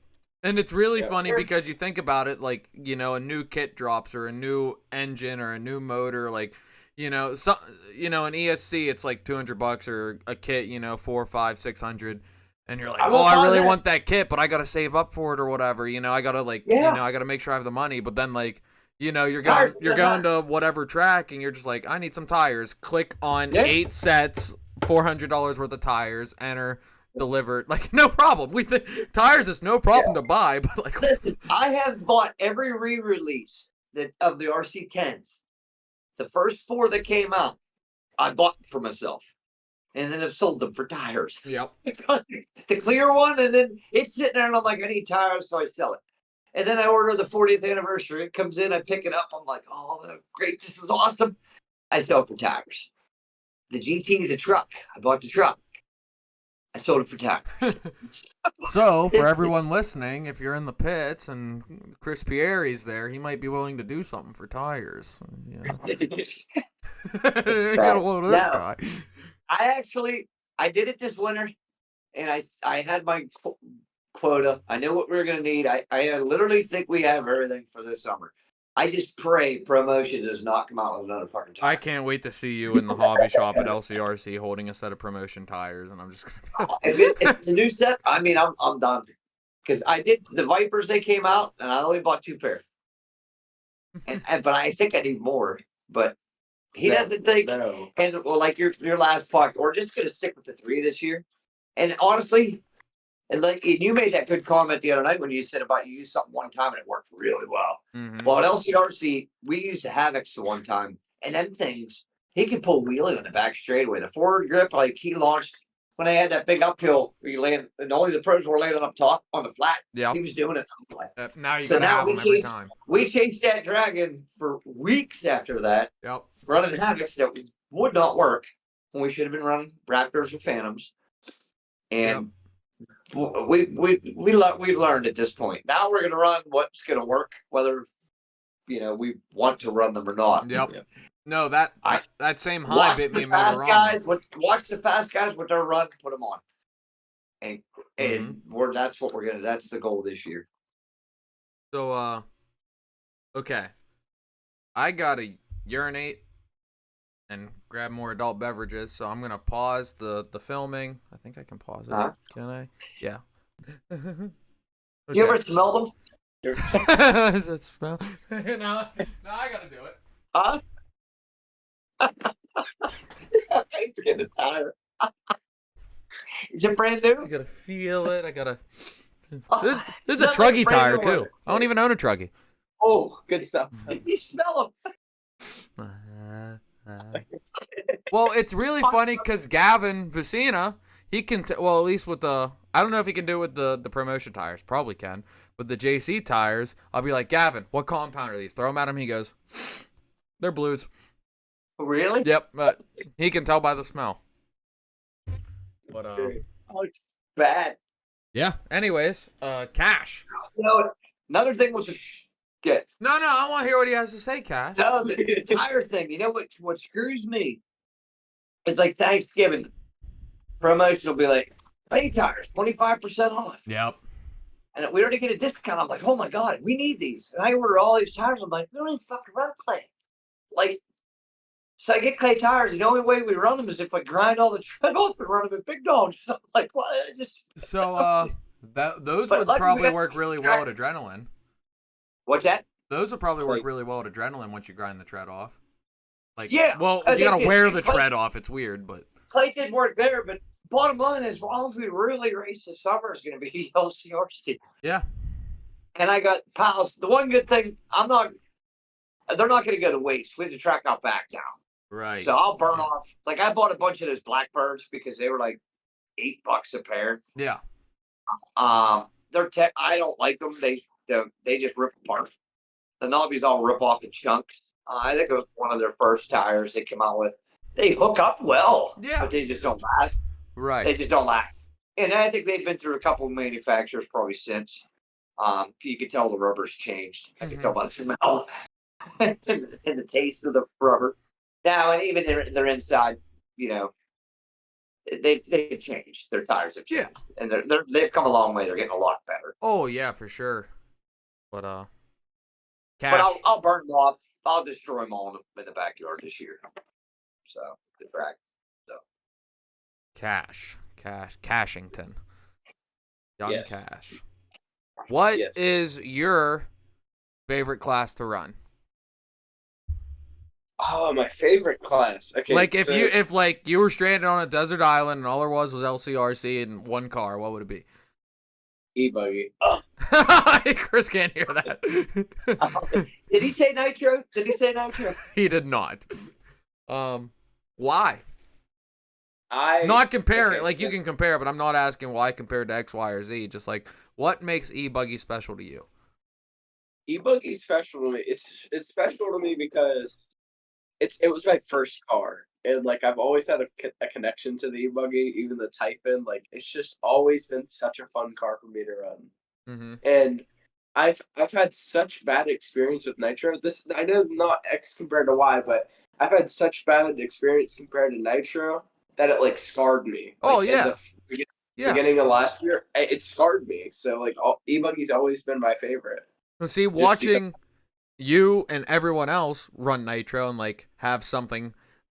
And it's really funny because you think about it, like, you know, a new kit drops or a new engine or a new motor, like, you know, an ESC, it's like $200 or a kit, you know, 400, 500, 600. And you're like, oh, I really want that kit, but I got to save up for it or whatever. You know, I got to I got to make sure I have the money. But then, like, you know, you're going to whatever track and you're just like, I need some tires. Click on 8 sets, $400 worth of tires, enter. Delivered, like, no problem. Tires is no problem to buy, but like, listen, I have bought every re-release of the RC10s. The first 4 that came out, I bought for myself, and then I've sold them for tires. Yep. The clear one, and then it's sitting there, and I'm like, I need tires, so I sell it. And then I order the 40th anniversary. It comes in, I pick it up. I'm like, oh, great, this is awesome. I sell it for tires. The GT, the truck, I bought the truck. I sold it for tires. So, for everyone listening, if you're in the pits and Chris Pieri's there, he might be willing to do something for tires. Yeah. Get a load of this guy. I did it this winter, and I had my quota. I know what we were going to need. I literally think we have everything for this summer. I just pray promotion does not come out with another fucking tire. I can't wait to see you in the hobby shop at LCRC holding a set of promotion tires, and I'm just gonna. If it's a new set, I mean, I'm done, because I did the Vipers. They came out, and I only bought 2 pair. But I think I need more. But he doesn't think. No. And well, like your last part, we're just gonna stick with the 3 this year. And honestly. And you made that good comment the other night when you said about you used something one time and it worked really well. Mm-hmm. Well, at LCRC, we used the Havocs the one time, and them things, he could pull wheelie on the back straightaway. The forward grip, like he launched when they had that big uphill, where you land, and only the pros were landing up top on the flat. Yeah, he was doing it. Now you gotta have them every time. We chased that dragon for weeks after that. Yep, running Havocs that would not work when we should have been running Raptors or Phantoms, and. Yep. We've learned at this point. Now we're going to run what's going to work, whether we want to run them or not. Yep. No, that same high bit me motor guys. Watch the fast guys with their run, put them on, and that's what we're gonna. That's the goal this year. So okay, I gotta urinate and grab more adult beverages, so I'm gonna pause the filming. I think I can pause it. Can I? Yeah. Okay. You ever smell them? Does it smell? No, I gotta do it. Huh? I get the tire. Is it brand new? I gotta feel it. I gotta. This is a Truggy tire too. I don't even own a Truggy. Oh, good stuff. You smell them. Well, it's really funny because Gavin Vicina, he can. At least with the. I don't know if he can do it with the promotion tires. Probably can. With the JC tires, I'll be like, Gavin, what compound are these? Throw them at him. He goes, they're blues. Really? Yep, but he can tell by the smell. But oh, it's bad. Yeah. Anyways, cash. Another thing with Good. No, I want to hear what he has to say, Cash. No, the tire thing. You know what screws me? It's like Thanksgiving. Promotion will be like, "Hey, tires, 25% off." Yep. And we already get a discount. I'm like, "Oh my god, we need these!" And I order all these tires. I'm like, "We don't even fucking run clay." Like, so I get clay tires. The only way we run them is if I grind all the tread off and run them in big dogs. So I'm like, what? So those But would luckily we probably got work really well at adrenaline. What's that? Those would probably work Like- really well at adrenaline once you grind the tread off. Like, Yeah, well, I you gotta think wear the clay- tread off. It's weird, but Clay did work there, but bottom line is, all if we really race this summer is going to be LCRC. yeah. And I got pals. The one good thing, they're not going to go to waste. We have to track out back down. Right. So I'll burn Yeah. off. Like, I bought a bunch of those Blackbirds because they were like $8 a pair. Yeah. I don't like them. They just rip apart. The knobbies all rip off in chunks. I think it was one of their first tires they came out with. They hook up well, Yeah. but they just don't last. They Right. just don't last. And I think they've been through a couple of manufacturers probably since. You could tell the rubber's changed. I can tell by the smell and the taste of the rubber. Now, and even their inside, they've changed. Their tires have changed, and they've come a long way. They're getting a lot better. Oh yeah, for sure. But Cash. But I'll burn them off. I'll destroy them all in the backyard this year. So good practice. So Cashington. Young Yes. Cash. What Yes. is your favorite class to run? Oh, my favorite class. Okay. Like if so- you were stranded on a desert island and all there was LCRC and one car, what would it be? E-buggy. Chris can't hear that. did he say nitro? Did he say nitro? He did not. Why? I Not comparing. okay, Like you yeah. can compare, but I'm not asking why compared to X, Y, or Z. Just like what makes e-buggy special to you? E-buggy's special to me. It's special to me because it was my first car, and like I've always had a connection to the e-buggy, even the Type In. Like it's just always been such a fun car for me to run. Mm-hmm. And I've had such bad experience with Nitro. I know not X compared to Y, but I've had such bad experience compared to Nitro that it like scarred me. Oh, Like, yeah. beginning of last year, it scarred me. So like e-buggy's always been my favorite. Well, see, watching you and everyone else run Nitro and like have something,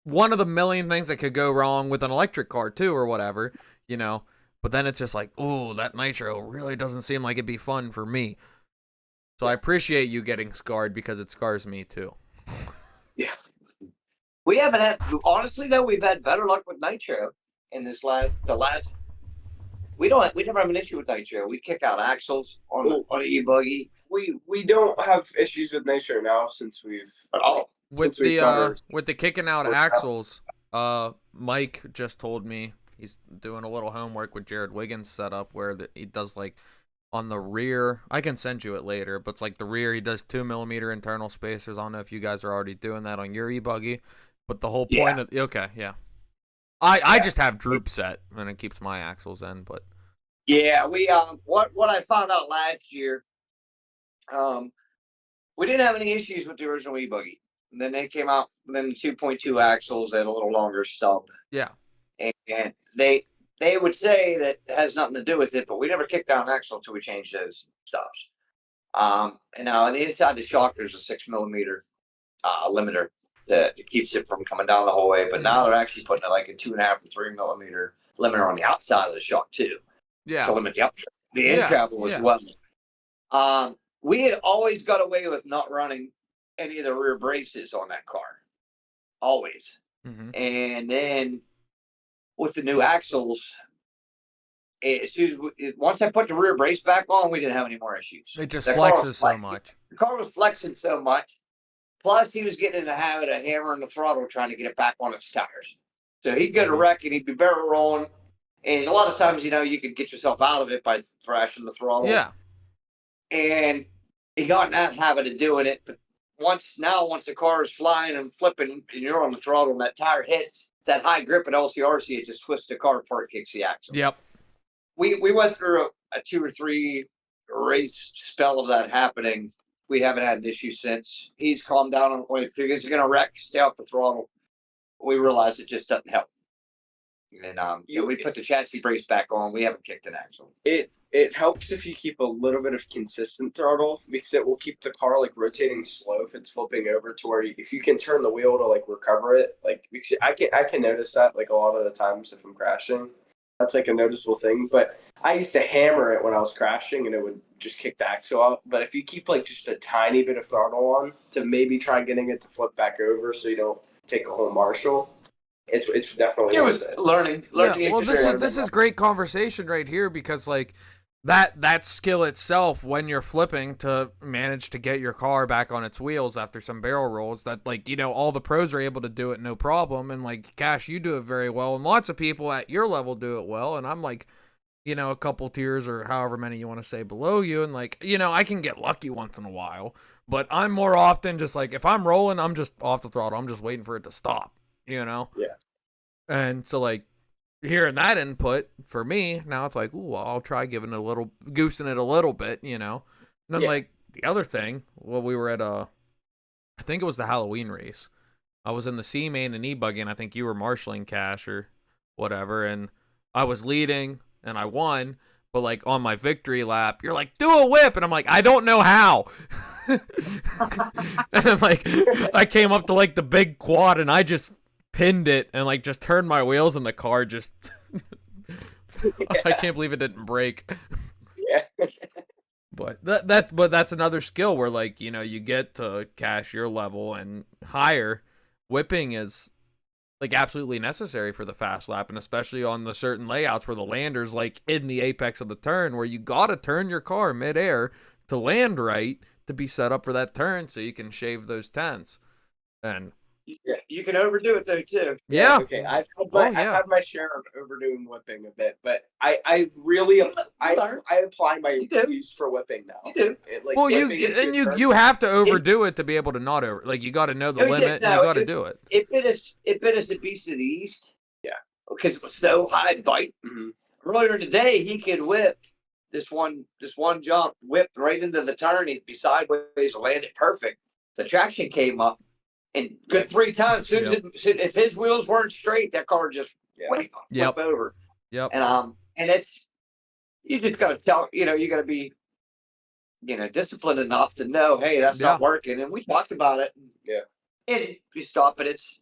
one of the million things that could go wrong with an electric car too, or whatever, But then it's just like, oh, that Nitro really doesn't seem like it'd be fun for me. So I appreciate you getting scarred because it scars me too. Yeah. We haven't had, honestly though, we've had better luck with nitro in the last. We never have an issue with nitro. We kick out axles on an e-buggy. We don't have issues with Nitro now since we've With since we've got our- the kicking out worked out. axles, Mike just told me he's doing a little homework with Jared Wiggins setup where he does like on the rear. I can send you it later, but it's like the rear he does 2 millimeter internal spacers. I don't know if you guys are already doing that on your e-buggy, but the whole point of I just have droop set and it keeps my axles in, but yeah, we what I found out last year, we didn't have any issues with the original e-buggy. And then they came out, then the 2.2 axles had a little longer stub. yeah. And they would say that it has nothing to do with it, but we never kicked down an axle until we changed those stubs. And now on the inside of the shock, there's a 6 millimeter limiter that keeps it from coming down the whole way. But now they're actually putting like a 2.5 or 3 millimeter limiter on the outside of the shock too, Yeah. to limit the in travel as well. We had always got away with not running any of the rear braces on that car, always. Mm-hmm. And then with the new axles, once I put the rear brace back on, we didn't have any more issues. It just The car was flexes so flexing. much. The car was flexing so much. Plus, he was getting in the habit of hammering the throttle trying to get it back on its tires. So he'd get a wreck and he'd be barrel rolling. And a lot of times, you could get yourself out of it by thrashing the throttle. Yeah. And he got in that habit of doing it. But once the car is flying and flipping and you're on the throttle and that tire hits, it's that high grip at LCRC, it just twists the car apart, kicks the axle. Yep. We went through a 2 or 3 race spell of that happening we haven't had an issue since. He's calmed down on when he figures you're gonna wreck, stay off the throttle. We realize it just doesn't help. And we put the chassis brace back on. We haven't kicked an axle. It helps if you keep a little bit of consistent throttle because it will keep the car like rotating slow if it's flipping over to where if you can turn the wheel to like recover it, like because I can notice that like a lot of the times if I'm crashing. That's like a noticeable thing. But I used to hammer it when I was crashing and it would just kick the axle out. But if you keep like just a tiny bit of throttle on to maybe try getting it to flip back over so you don't take a whole Marshall, it's definitely worth it. Learning. Yeah, well, this is great conversation right here because like that skill itself when you're flipping to manage to get your car back on its wheels after some barrel rolls, that like, you know, all the pros are able to do it no problem, and like Cash, you do it very well, and lots of people at your level do it well, and I'm like, you know, a couple tiers or however many you want to say below you, and like, you know, I can get lucky once in a while, but I'm more often just like, if I'm rolling, I'm just off the throttle, I'm just waiting for it to stop, you know? Yeah. And so like hearing that input for me, now it's like, ooh, I'll try giving it a little, goosing it a little bit, you know? And then like the other thing, well, we were at I think it was the Halloween race. I was in the C main and E-buggy, and I think you were marshalling Cash or whatever, and I was leading and I won, but like on my victory lap, you're like, do a whip, and I'm like, I don't know how. And then like I came up to like the big quad and I just pinned it and like just turned my wheels and the car just I can't believe it didn't break. Yeah. But that's another skill where like, you know, you get to Cash your level and higher, whipping is like absolutely necessary for the fast lap, and especially on the certain layouts where the lander's like in the apex of the turn, where you gotta turn your car midair to land right to be set up for that turn so you can shave those tenths. And you can overdo it though too. Yeah. Okay. I've had my share of overdoing whipping a bit, but I really I apply my use for whipping now. You do. Well, you have to overdo it to be able to not over. Like you got to know the limit. And you got to do it. It bit us at Beast of the East. Yeah. Because it was so high bite. Mm-hmm. Earlier today, he could whip this one jump, whipped right into the turn. He'd be sideways, landed perfect. The traction came up. And good 3 times. If his wheels weren't straight, that car just flip over. Yep. And it's, you just gotta tell, you know, you gotta be, you know, disciplined enough to know, hey, that's not working. And we talked about it. Yeah. And you stop, but it's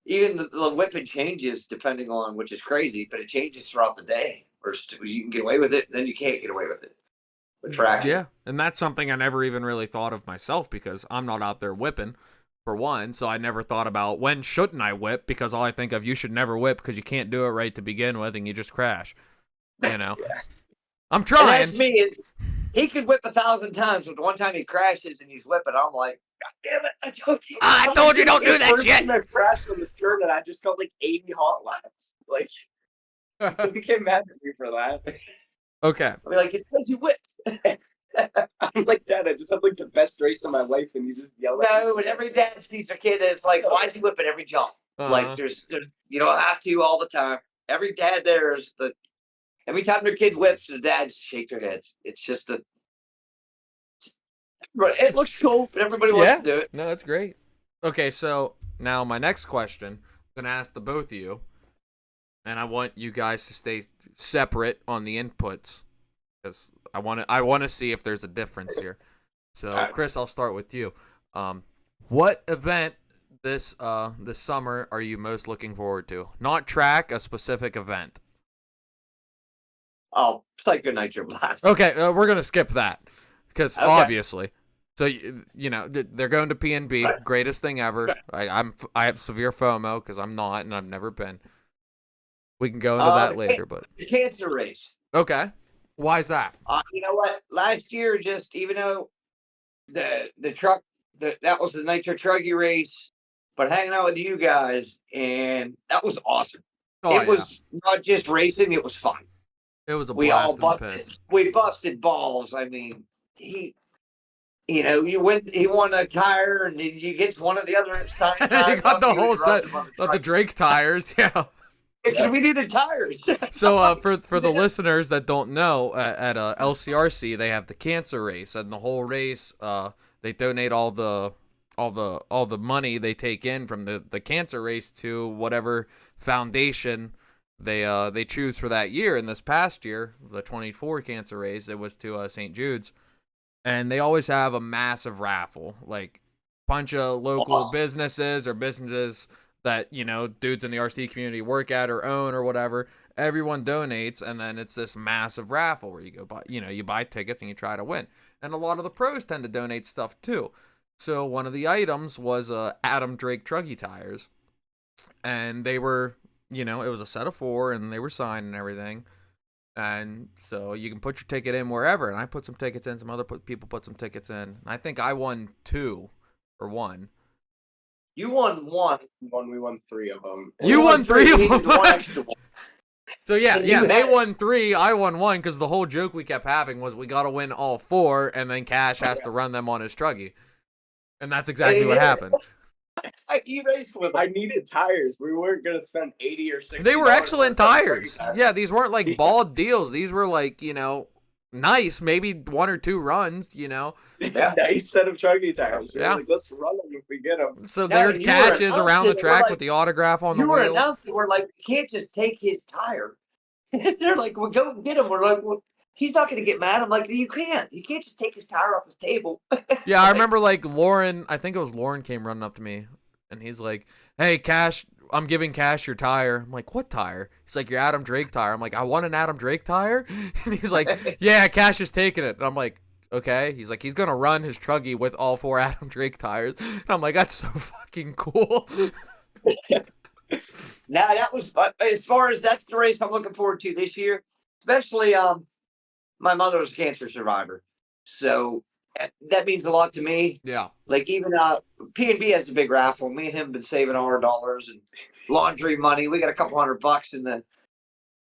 even the whipping changes depending on, which is crazy, but it changes throughout the day. Or you can get away with it, then you can't get away with it. With traction. Yeah, and that's something I never even really thought of myself because I'm not out there whipping. For one, so I never thought about when shouldn't I whip, because all I think of, you should never whip because you can't do it right to begin with and you just crash. You know, I'm trying. And that's me. He could whip 1,000 times, but one time he crashes and he's whipping. I'm like, God damn it! I told you don't do that shit. I crashed on this turn and I just felt like 80 hot laps. Like, you get mad at me for that. Okay. I mean, like, it's because you whipped. I'm like that. I just have like the best race of my life, and you just yell at me. No, and every dad sees their kid, and it's like, why is he whipping every jump? Like, there's, you don't have to all the time. Every dad there is every time their kid whips, the dads shake their heads. It's just it looks cool, but everybody wants to do it. No, that's great. Okay, so now my next question, I'm gonna ask the both of you, and I want you guys to stay separate on the inputs because I want to see if there's a difference here. So, Chris, I'll start with you. What event this summer are you most looking forward to? Not track, a specific event. Oh, Psycho Nitro Blast. Okay, we're gonna skip that because obviously. So you know they're going to P&B, greatest thing ever. I have severe FOMO because I'm not and I've never been. We can go into that later, but the cancer race. Okay. Why is that? You know what? Last year, just even though the truck that was the Nitro Truggy race, but hanging out with you guys, and that was awesome. It was not just racing; it was fun. It was a blast. We busted balls. I mean, he won a tire, and he gets one of the other tires. He got the whole set, got the Drake tires. Yeah. Because we needed tires. So for the listeners that don't know, at LCRC they have the cancer race, and the whole race they donate all the money they take in from the cancer race to whatever foundation they choose for that year. And this past year, the 24 cancer race, it was to St. Jude's, and they always have a massive raffle, like bunch of local businesses or businesses that, you know, dudes in the RC community work at or own or whatever. Everyone donates, and then it's this massive raffle where you go buy, you know, you buy tickets and you try to win. And a lot of the pros tend to donate stuff too. So one of the items was Adam Drake Truggy tires, and they were, you know, it was a set of 4, and they were signed and everything. And so you can put your ticket in wherever. And I put some tickets in. Some other people put some tickets in. And I think I won 2 or 1. You won 1. We won 3 of them. You won 3 of them. One extra one. So yeah, they won 3. I won 1 because the whole joke we kept having was we got to win all 4, and then Cash has to run them on his truggy. And that's exactly what happened. You raced with. I needed tires. We weren't gonna spend $80 or $60. They were excellent tires. Yeah, these weren't like bald deals. These were like, you know, nice, maybe 1 or 2 runs, you know. Yeah, nice set of truggy tires. Yeah, like, let's run them if we get them. So their Cash is around the track with the autograph on the wheel. You were announcing, we're like, you can't just take his tire. They're like, well, go get him. We're like, well, he's not going to get mad. I'm like, you can't. You can't just take his tire off his table. Yeah, I remember like Lauren, I think it was Lauren came running up to me, and he's like, hey, Cash, I'm giving Cash your tire. I'm like, what tire? He's like, your Adam Drake tire. I'm like, I want an Adam Drake tire? And he's like, yeah, Cash is taking it. And I'm like, okay. He's like, he's going to run his truggy with all 4 Adam Drake tires. And I'm like, that's so fucking cool. Now, that was, as far as that's the race I'm looking forward to this year, especially my mother was a cancer survivor. So that means a lot to me. Yeah. Like even P&B has a big raffle. Me and him have been saving our dollars and laundry money. We got a couple $100 in the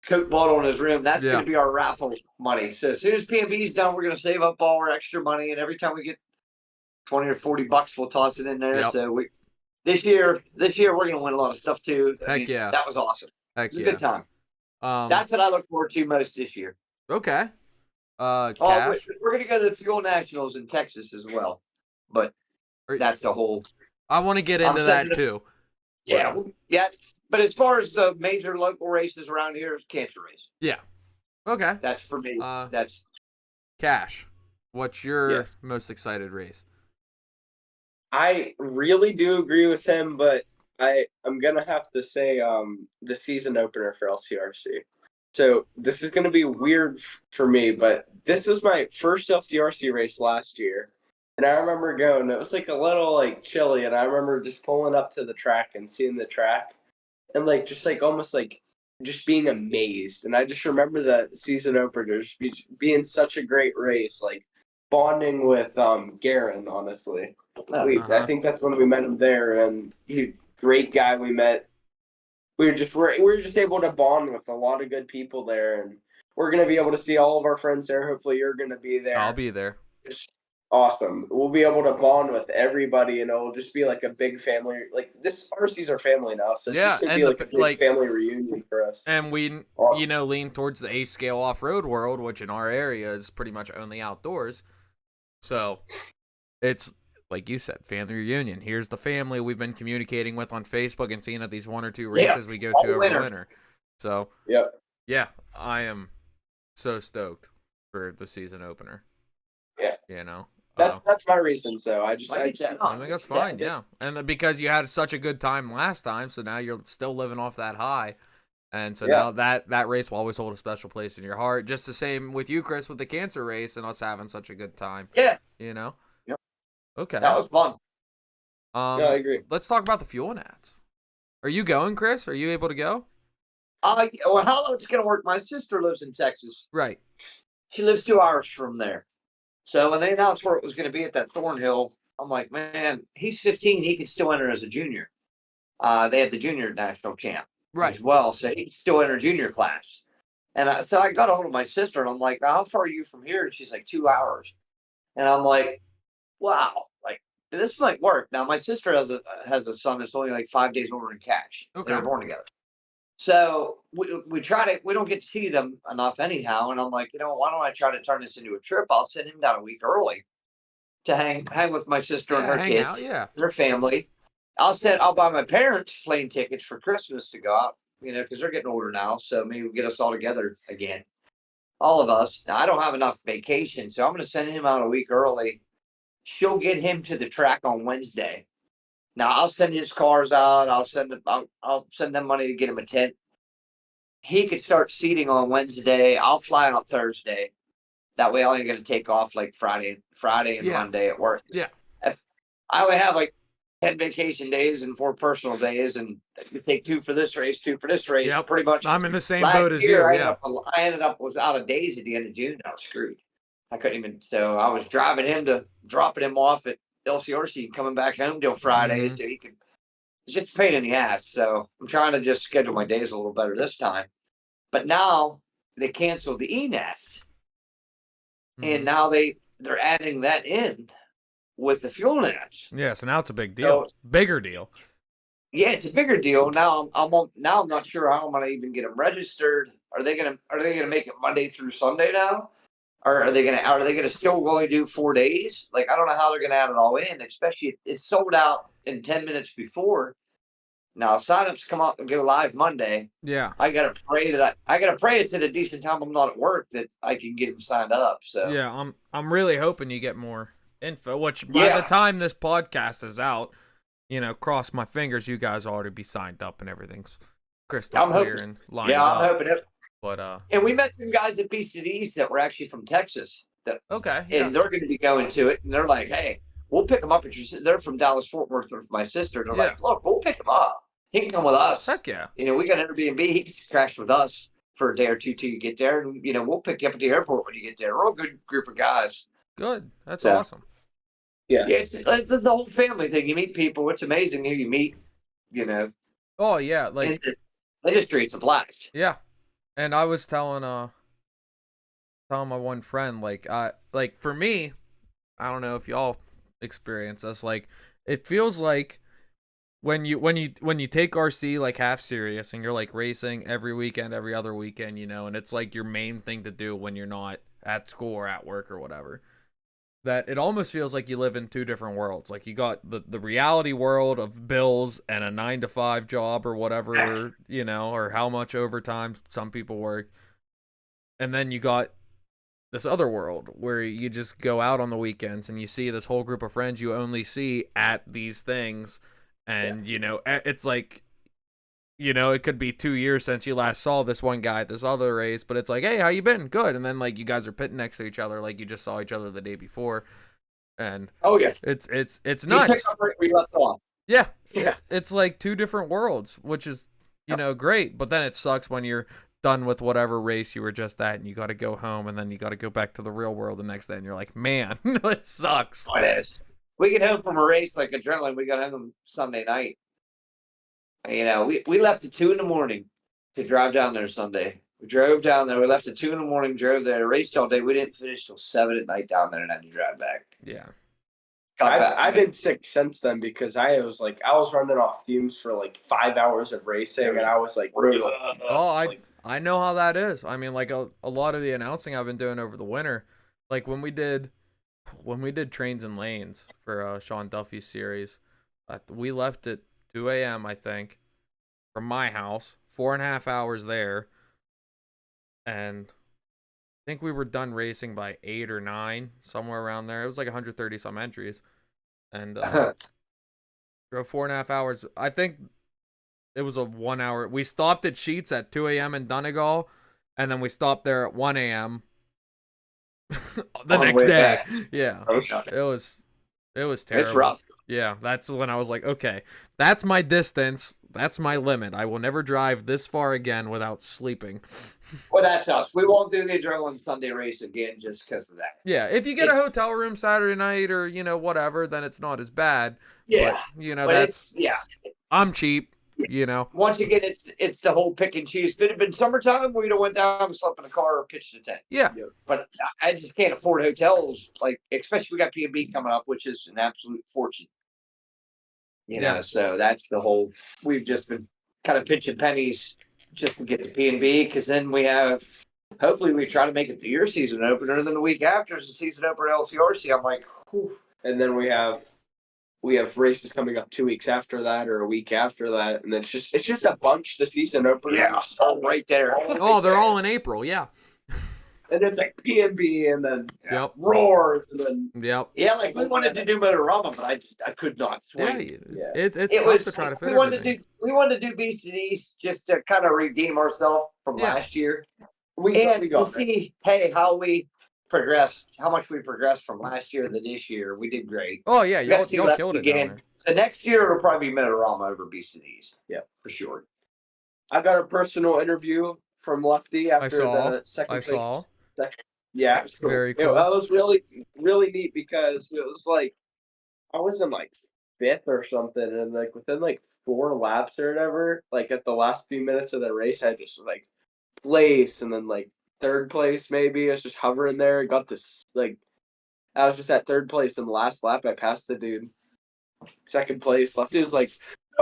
Coke bottle in his room. That's going to be our raffle money. So as soon as P&B's done, we're going to save up all our extra money. And every time we get 20 or 40 bucks, we'll toss it in there. Yep. So this year we're going to win a lot of stuff too. Heck yeah. That was awesome. Heck it was a good time. That's what I look forward to most this year. Okay. Cash? We're going to go to the Fuel Nationals in Texas as well. But that's the whole. I want to get into that too. Yeah. Yes. But as far as the major local races around here, it's cancer race. Yeah. Okay. That's for me. That's Cash. What's your most excited race? I really do agree with him, but I'm gonna have to say the season opener for LCRC. So this is gonna be weird for me, but this was my first LCRC race last year, and I remember going. It was like a little like chilly, and I remember just pulling up to the track and seeing the track, and like just like almost like just being amazed. And I just remember that season opener being such a great race, like bonding with Garen, honestly. I think that's when we met him there, and great guy we met. We were just able to bond with a lot of good people there, and we're gonna be able to see all of our friends there. Hopefully, you're gonna be there. I'll be there. It's awesome. We'll be able to bond with everybody, and it'll just be like a big family. Like this, RC's our family now, so it's just gonna be like a big family reunion for us. And we, lean towards the A scale off-road world, which in our area is pretty much only outdoors. So it's like you said, family reunion. Here's the family we've been communicating with on Facebook and seeing at these 1 or 2 races we go to every winter. So yeah, I am so stoked for the season opener. Yeah, you know, that's my reason. So I think that's fine. Yeah, and because you had such a good time last time, so now you're still living off that high. And so now that race will always hold a special place in your heart. Just the same with you, Chris, with the cancer race and us having such a good time. Yeah. You know? Yep. Okay. That was fun. Yeah, I agree. Let's talk about the fuel nats. Are you going, Chris? Are you able to go? Well, how it's going to work, my sister lives in Texas. Right. She lives 2 hours from there. So when they announced where it was going to be at that Thornhill, I'm like, man, he's 15. He can still enter as a junior. They have the junior national champ. Right. As well, so he can still enter junior class. And so I got a hold of my sister, and I'm like, how far are you from here? And she's like, 2 hours. And I'm like, wow, like this might work. Now my sister has a son that's only like 5 days older than Cash. Okay. They were born together. So we don't get to see them enough anyhow. And I'm like, why don't I try to turn this into a trip? I'll send him down a week early. to hang with my sister and her hang kids, out, yeah. her family. I'll buy my parents plane tickets for Christmas to go out, because they're getting older now. So maybe we'll get us all together again. All of us. Now, I don't have enough vacation, so I'm going to send him out a week early. She'll get him to the track on Wednesday. Now I'll send his cars out. I'll send them money to get him a tent. He could start seating on Wednesday. I'll fly out Thursday. That way, I only going to take off like Friday and Yeah. Monday at work. Yeah. If I only have like 10 vacation days and 4 personal days, and you take 2 for this race, 2 for this race. Yep. Pretty much. I'm in the same last boat as year, you. Yeah. I ended up was out of days at the end of June. I was screwed. I couldn't even. So I was dropping him off at LCRC, coming back home till Friday, so he could. It's just a pain in the ass. So I'm trying to just schedule my days a little better this time. But now they canceled the ENATs, and now they're adding that in with the fuel nats. Yeah, so now it's a big deal. So, Bigger deal. Yeah, it's a bigger deal. Now I'm not sure how I'm gonna even get them registered. Are they gonna make it Monday through Sunday now? Or are they gonna still only do 4 days? Like, I don't know how they're gonna add it all in, especially it's sold out in 10 minutes before. Now signups come out and go live Monday. Yeah. I gotta pray it's at a decent time I'm not at work that I can get them signed up. So yeah, I'm really hoping you get more info. Which by the time this podcast is out, cross my fingers, you guys ought to be signed up and everything's crystal clear and lined up. I'm hoping it. But and we met some guys at Beast of the East that were actually from Texas. And they're going to be going to it, and they're like, "Hey, we'll pick them up at your." They're from Dallas Fort Worth with my sister. They're like, "Look, we'll pick him up. He can come with us. Heck yeah. We got an Airbnb. He can crash with us for a day or two till you get there, and we'll pick you up at the airport when you get there. We're a good group of guys. Good. That's awesome. Yeah. It's the whole family thing. You meet people. It's amazing who you meet. Oh yeah, like in the industry, it's a blast. Yeah. And I was telling my one friend, like for me, I don't know if y'all experience this, like it feels like when you take RC like half serious and you're like racing every weekend, every other weekend, and it's like your main thing to do when you're not at school or at work or whatever, that it almost feels like you live in 2 different worlds. Like you got the reality world of bills and a 9-to-5 job or whatever, or how much overtime some people work. And then you got this other world where you just go out on the weekends and you see this whole group of friends you only see at these things. And, it's like, it could be 2 years since you last saw this one guy at this other race, but it's like, hey, how you been? Good. And then like you guys are pitting next to each other like you just saw each other the day before. And oh yeah, it's nuts. You pick up where we left off. Yeah. Yeah. It's like 2 different worlds, which is, great. But then it sucks when you're done with whatever race you were just at and you got to go home and then you got to go back to the real world the next day and you're like, man, it sucks. Oh, it is. We get home from a race like adrenaline. We got home Sunday night. We left at 2 a.m. to drive down there Sunday. We drove down there. We left at 2 a.m. Drove there, raced all day. We didn't finish till 7 p.m. down there and had to drive back. Yeah. I've been sick since then because I was running off fumes for like 5 hours of racing, and I was like, brutal. I know how that is. I mean, like a lot of the announcing I've been doing over the winter, like when we did Trains and Lanes for Sean Duffy's series, we left at 2 a.m. I think from my house, 4.5 hours there, and I think we were done racing by 8 or 9, somewhere around there. It was like 130 some entries, and drove 4.5 hours. I think it was a 1 hour. We stopped at Sheets at 2 a.m. in Donegal, and then we stopped there at 1 a.m. the next day. Back. Yeah, it was terrible. It's rough. Yeah, that's when I was like, okay, that's my distance. That's my limit. I will never drive this far again without sleeping. Well, that's us. We won't do the Adrenaline Sunday race again just because of that. Yeah, if you get a hotel room Saturday night or, whatever, then it's not as bad. Yeah. But, I'm cheap, Once again, it's the whole pick and choose. If it had been summertime, we'd have went down and slept in a car or pitched a tent. Yeah. But I just can't afford hotels, like, especially we got P&B coming up, which is an absolute fortune. So that's the whole, we've just been kind of pinching pennies just to get to P&B, because then hopefully we try to make it the year season opener, and then the week after is the season opener at LCRC. I'm like, whew, and then we have races coming up 2 weeks after that or a week after that, and then it's just a bunch. The season opener, all right there. Oh, they're all in April. Yeah. and it's like PNB, and then Yep. Roars, and then Yep. Yeah, like we wanted to do Motorama, but I could not Yeah. swing. It's It tough was to try to fit we wanted everything. we wanted to do BCDs just to kind of redeem ourselves from Yeah. last year. we And got to see, hey, how we progressed, how much we progressed from last year to this year. We did great. Oh yeah, We got y'all to see y'all what killed it again. down there. So next year it'll probably be Motorama over BCDs. Yeah, for sure. I got a personal interview from Lefty after the second I place. saw. Yeah, it was cool. Very cool. That was really neat because it was like I was in like fifth or something, and like within like 4 laps or whatever, like at the last few minutes of the race, I just like place and then like third place maybe. I was just hovering there. Got this like I was just at third place in the last lap. I passed the dude. Second place, Lefty was like,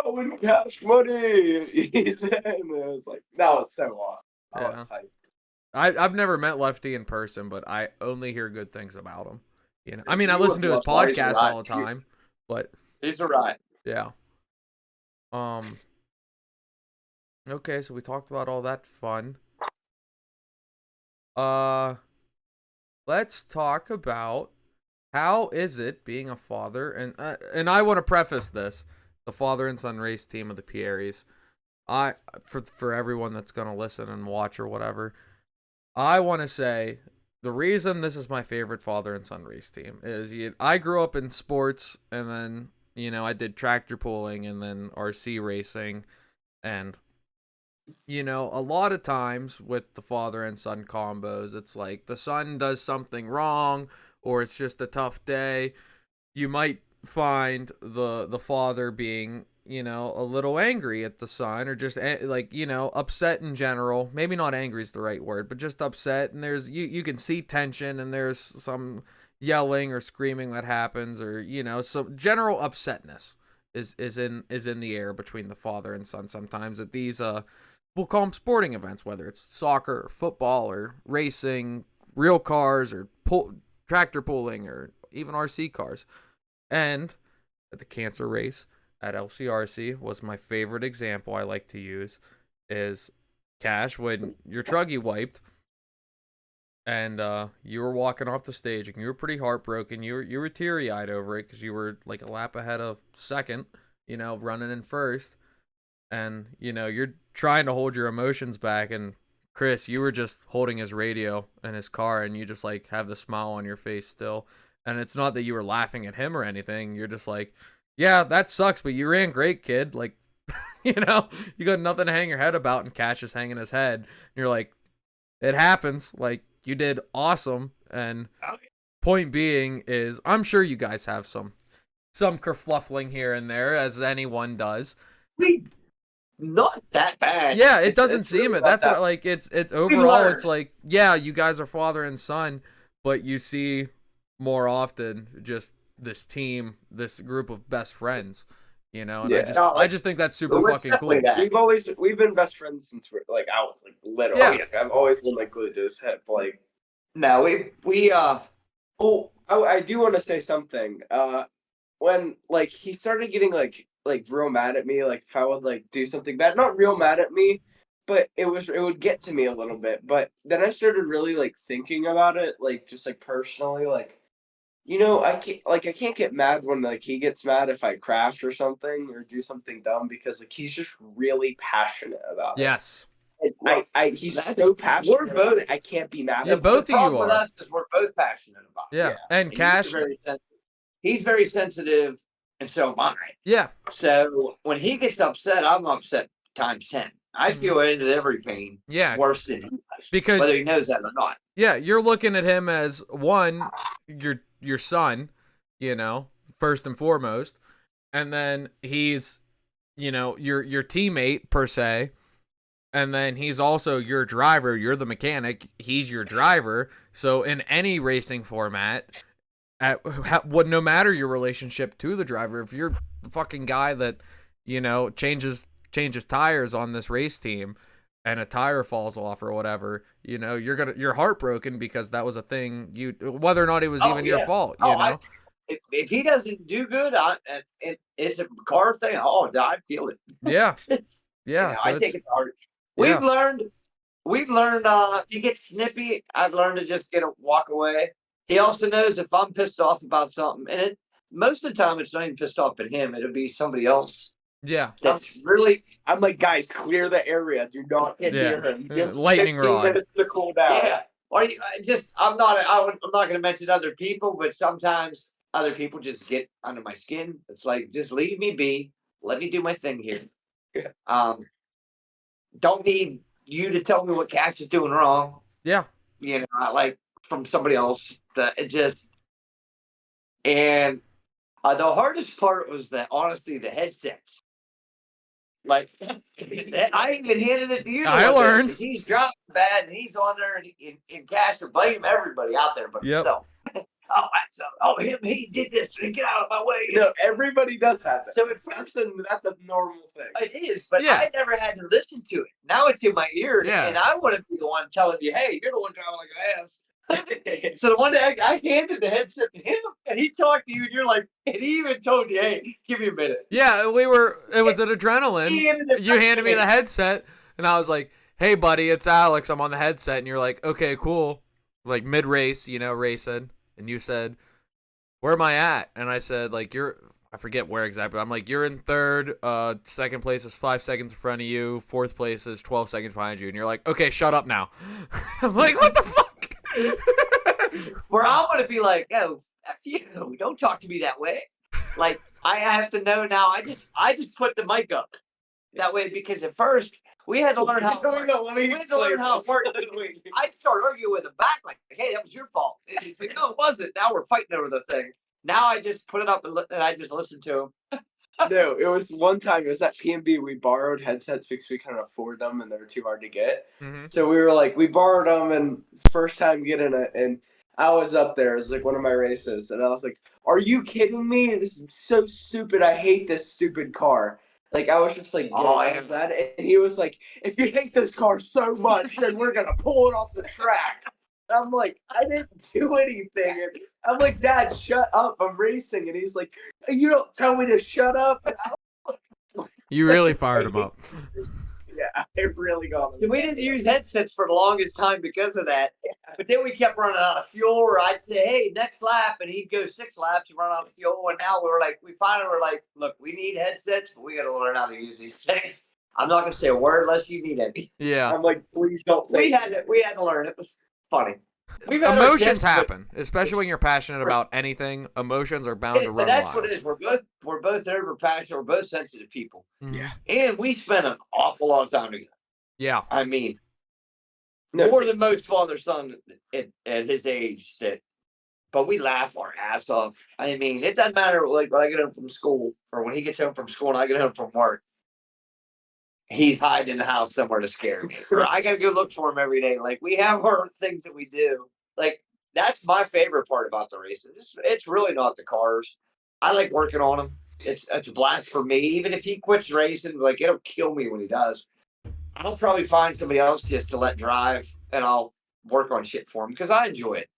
"No one cash money." He said, and I was like, "That was so awesome." I was hyped. I've never met Lefty in person, but I only hear good things about him. You know, I mean, He I listen to his was awesome. podcast right. all the time, but He's all right. yeah. Okay, so we talked about all that fun. Let's talk about how is it being a father, and I want to preface this: the father and son race team of the Pieris. For everyone that's gonna listen and watch or whatever, I want to say the reason this is my favorite father and son race team is I grew up in sports, and then I did tractor pulling and then RC racing, and a lot of times with the father and son combos, it's like the son does something wrong or it's just a tough day. You might find the father being a little angry at the son, or just like upset in general. Maybe not angry is the right word, but just upset, and there's you can see tension, and there's some yelling or screaming that happens, or some general upsetness is in the air between the father and son sometimes at these we'll call them sporting events, whether it's soccer or football or racing, real cars, or tractor pulling, or even RC cars. And at the cancer race at LCRC was my favorite example I like to use is Cash, when your truggy wiped and you were walking off the stage and you were pretty heartbroken. You were teary-eyed over it because you were like a lap ahead of second, running in first. And, you're trying to hold your emotions back. And Chris, you were just holding his radio in his car, and you just like have the smile on your face still. And it's not that you were laughing at him or anything. You're just like, yeah, that sucks, but you ran great, kid. Like, you got nothing to hang your head about, and Cash is hanging his head. And you're like, it happens. Like, you did awesome. And point being is, I'm sure you guys have some kerfluffling here and there, as anyone does. Not that bad. Yeah, it doesn't seem really it. That's that. what, like, it's overall, it's like, yeah, you guys are father and son, but you see more often just this team, this group of best friends, and I just think that's super fucking cool. That. We've been best friends since we're like I was like little. Yeah. I've always been like glued to his hip. Like, no, we I do want to say something. When like he started getting like real mad at me, like if I would like do something bad, not real mad at me, but it would get to me a little bit. But then I started really like thinking about it, like just like personally, like I can't get mad when like he gets mad if I crash or something or do something dumb, because like he's just really passionate about it. Yes. He's so passionate. We're both. I can't be mad. Yeah, at both him. of you with are. us is we're both passionate about it. Yeah. And Cash, he's very sensitive, and so am I. Yeah. So when he gets upset, I'm upset times 10. I feel into every pain. Yeah. Worse than he does, because whether he knows that or not. Yeah, you're looking at him as one, your son, first and foremost, and then he's, your teammate per se, and then he's also your driver. You're the mechanic. He's your driver. So in any racing format, no matter your relationship to the driver, if you're the fucking guy that changes tires on this race team, and a tire falls off or whatever, you're heartbroken because that was a thing whether or not it was even your fault, if he doesn't do good, it's a car thing. Oh, I feel it. Yeah. It's, Yeah. So I take it to heart. Yeah. We've learned if you get snippy, I've learned to just walk away. He also knows if I'm pissed off about something, and most of the time it's not even pissed off at him, it'll be somebody else. Yeah. That's really. I'm like, guys, clear the area. Do not get near him. Give Lightning 15 rod. minutes to cool down. Yeah. Or I'm not going to mention other people, but sometimes other people just get under my skin. It's like, just leave me be. Let me do my thing here. Don't need you to tell me what Cash is doing wrong. Yeah. I like from somebody else. And the hardest part was honestly, the headsets. Like, I even handed it to you. I learned. He's dropping bad, and he's on there, and Cash to blame everybody out there but himself. Him, he did this. Get out of my way. No, everybody does have that. So that's a normal thing. It is, but I never had to listen to it. Now it's in my ear, and I want to be the one telling you, hey, you're the one driving like an ass. So the one day I handed the headset to him, and he talked to you, and you're like, and he even told you, hey, give me a minute. Yeah, it was an adrenaline. You handed me the headset, and I was like, hey, buddy, it's Alex. I'm on the headset. And you're like, okay, cool. Like mid-race, racing. And you said, where am I at? And I said, like, I forget where exactly. I'm like, you're in third. Second place is 5 seconds in front of you. Fourth place is 12 seconds behind you. And you're like, okay, shut up now. I'm like, what the fuck? Where I'm going to be like, oh, F you. Don't talk to me that way. Like, I have to know now. I just put the mic up that way because at first we had to learn how. It worked. I'd start arguing with him back like, hey, that was your fault. And he's like, no, it wasn't. Now we're fighting over the thing. Now I just put it up and I just listened to him. No, it was one time. It was at P&B. We borrowed headsets because we couldn't afford them and they were too hard to get. Mm-hmm. So we were like, we borrowed them, and first time getting it, and I was up there. It was like one of my races, and I was like, "Are you kidding me? This is so stupid. I hate this stupid car." Like I was just like, that, and he was like, "If you hate this car so much, then we're gonna pull it off the track." I'm like, I didn't do anything. And I'm like, Dad, shut up. I'm racing. And he's like, you don't tell me to shut up. You really fired him up. Yeah, it really got him. We didn't use headsets for the longest time because of that. But then we kept running out of fuel, or I'd say, hey, next lap. And he'd go 6 laps, you run out of fuel. And now we finally were like, look, we need headsets, but we got to learn how to use these things. I'm not going to say a word unless you need any. Yeah. I'm like, please don't. We had to learn. It was funny. Emotions happen, especially when you're passionate about anything. Emotions are bound to run That's wild. what it is. We're both over passionate. We're both sensitive people. Yeah. And we spent an awful long time together. Yeah. I mean, more than most father-son at his age. But we laugh our ass off. I mean, it doesn't matter like when I get home from school or when he gets home from school and I get home from work. He's hiding in the house somewhere to scare me. Or I gotta go look for him every day. Like we have our things that we do. Like that's my favorite part about the races. It's really not the cars. I like working on them. It's a blast for me. Even if he quits racing, like it'll kill me when he does. I'll probably find somebody else just to let drive, and I'll work on shit for him because I enjoy it.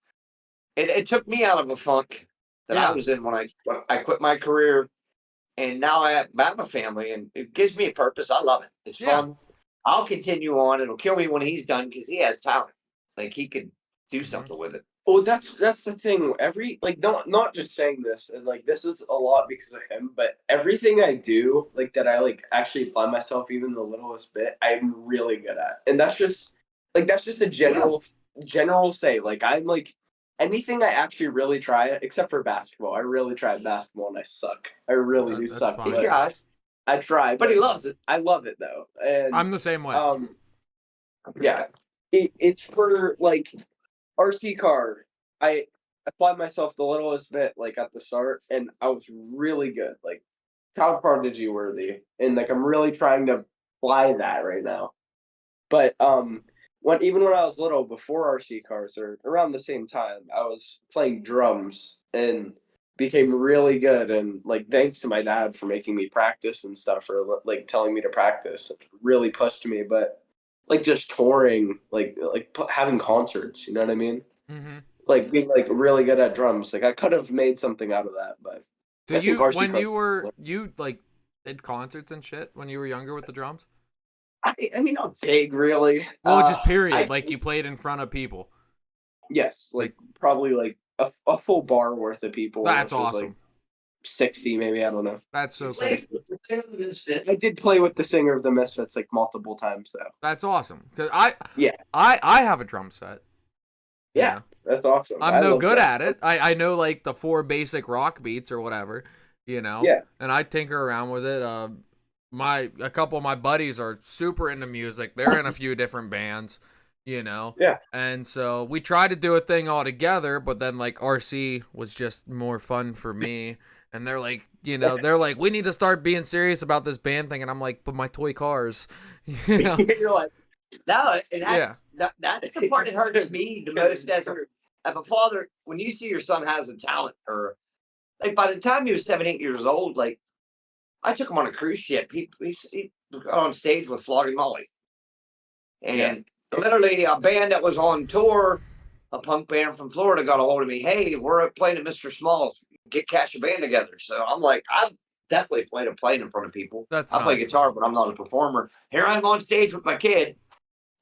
It took me out of a funk that I was in when I quit my career. And now I have a family, and it gives me a purpose. I love it. It's fun. I'll continue on. It'll kill me when he's done because he has talent. Like he could do something with it. Well, that's the thing. Not just saying this, and like this is a lot because of him, but everything I do, like that I like actually apply myself even the littlest bit, I'm really good at. And that's just a general say. Like I'm like anything I actually really try it, except for basketball. I really tried basketball and I suck. I really do suck. I try, but he loves it. I love it though. And I'm the same way. Yeah. It's for like RC car. I applied myself the littlest bit like at the start and I was really good. Like child prodigy worthy. And like I'm really trying to fly that right now. But even when I was little, before RC cars or around the same time, I was playing drums and became really good. And like thanks to my dad for making me practice and stuff, or like telling me to practice, it really pushed me. But like just touring, like having concerts, you know what I mean? Mm-hmm. like being like really good at drums. Like I could have made something out of that, but So I think RC cars. you like did concerts and shit when you were younger with the drums? I mean, not big really. Well, just period. I Like you played in front of people. yes, like probably like a full bar worth of people. That's which was, awesome. like 60 maybe, I don't know. That's so cool. I did play with the singer of the Misfits like multiple times though. That's awesome. Cause Yeah. I have a drum set. you Yeah, know? that's awesome. I'm I no love good that. at it. I know like the 4 basic rock beats or whatever, Yeah. and I tinker around with it. A couple of my buddies are super into music. They're in a few different bands, Yeah. and so we tried to do a thing all together, but then like RC was just more fun for me. And they're like, we need to start being serious about this band thing. And I'm like, but my toy cars, You're like, No, and Yeah. that's the part that hurts me the most as a father. When you see your son has a talent, or like by the time he was 7, 8 years old, like I took him on a cruise ship. He got on stage with Flogging Molly, and literally a band that was on tour, a punk band from Florida, got a hold of me. Hey, we're playing at Mr. Small's. Get Cash a Band together. So I'm like, I'm definitely playing in front of people. That's I play nuts. guitar, but I'm not a performer. Here I'm on stage with my kid,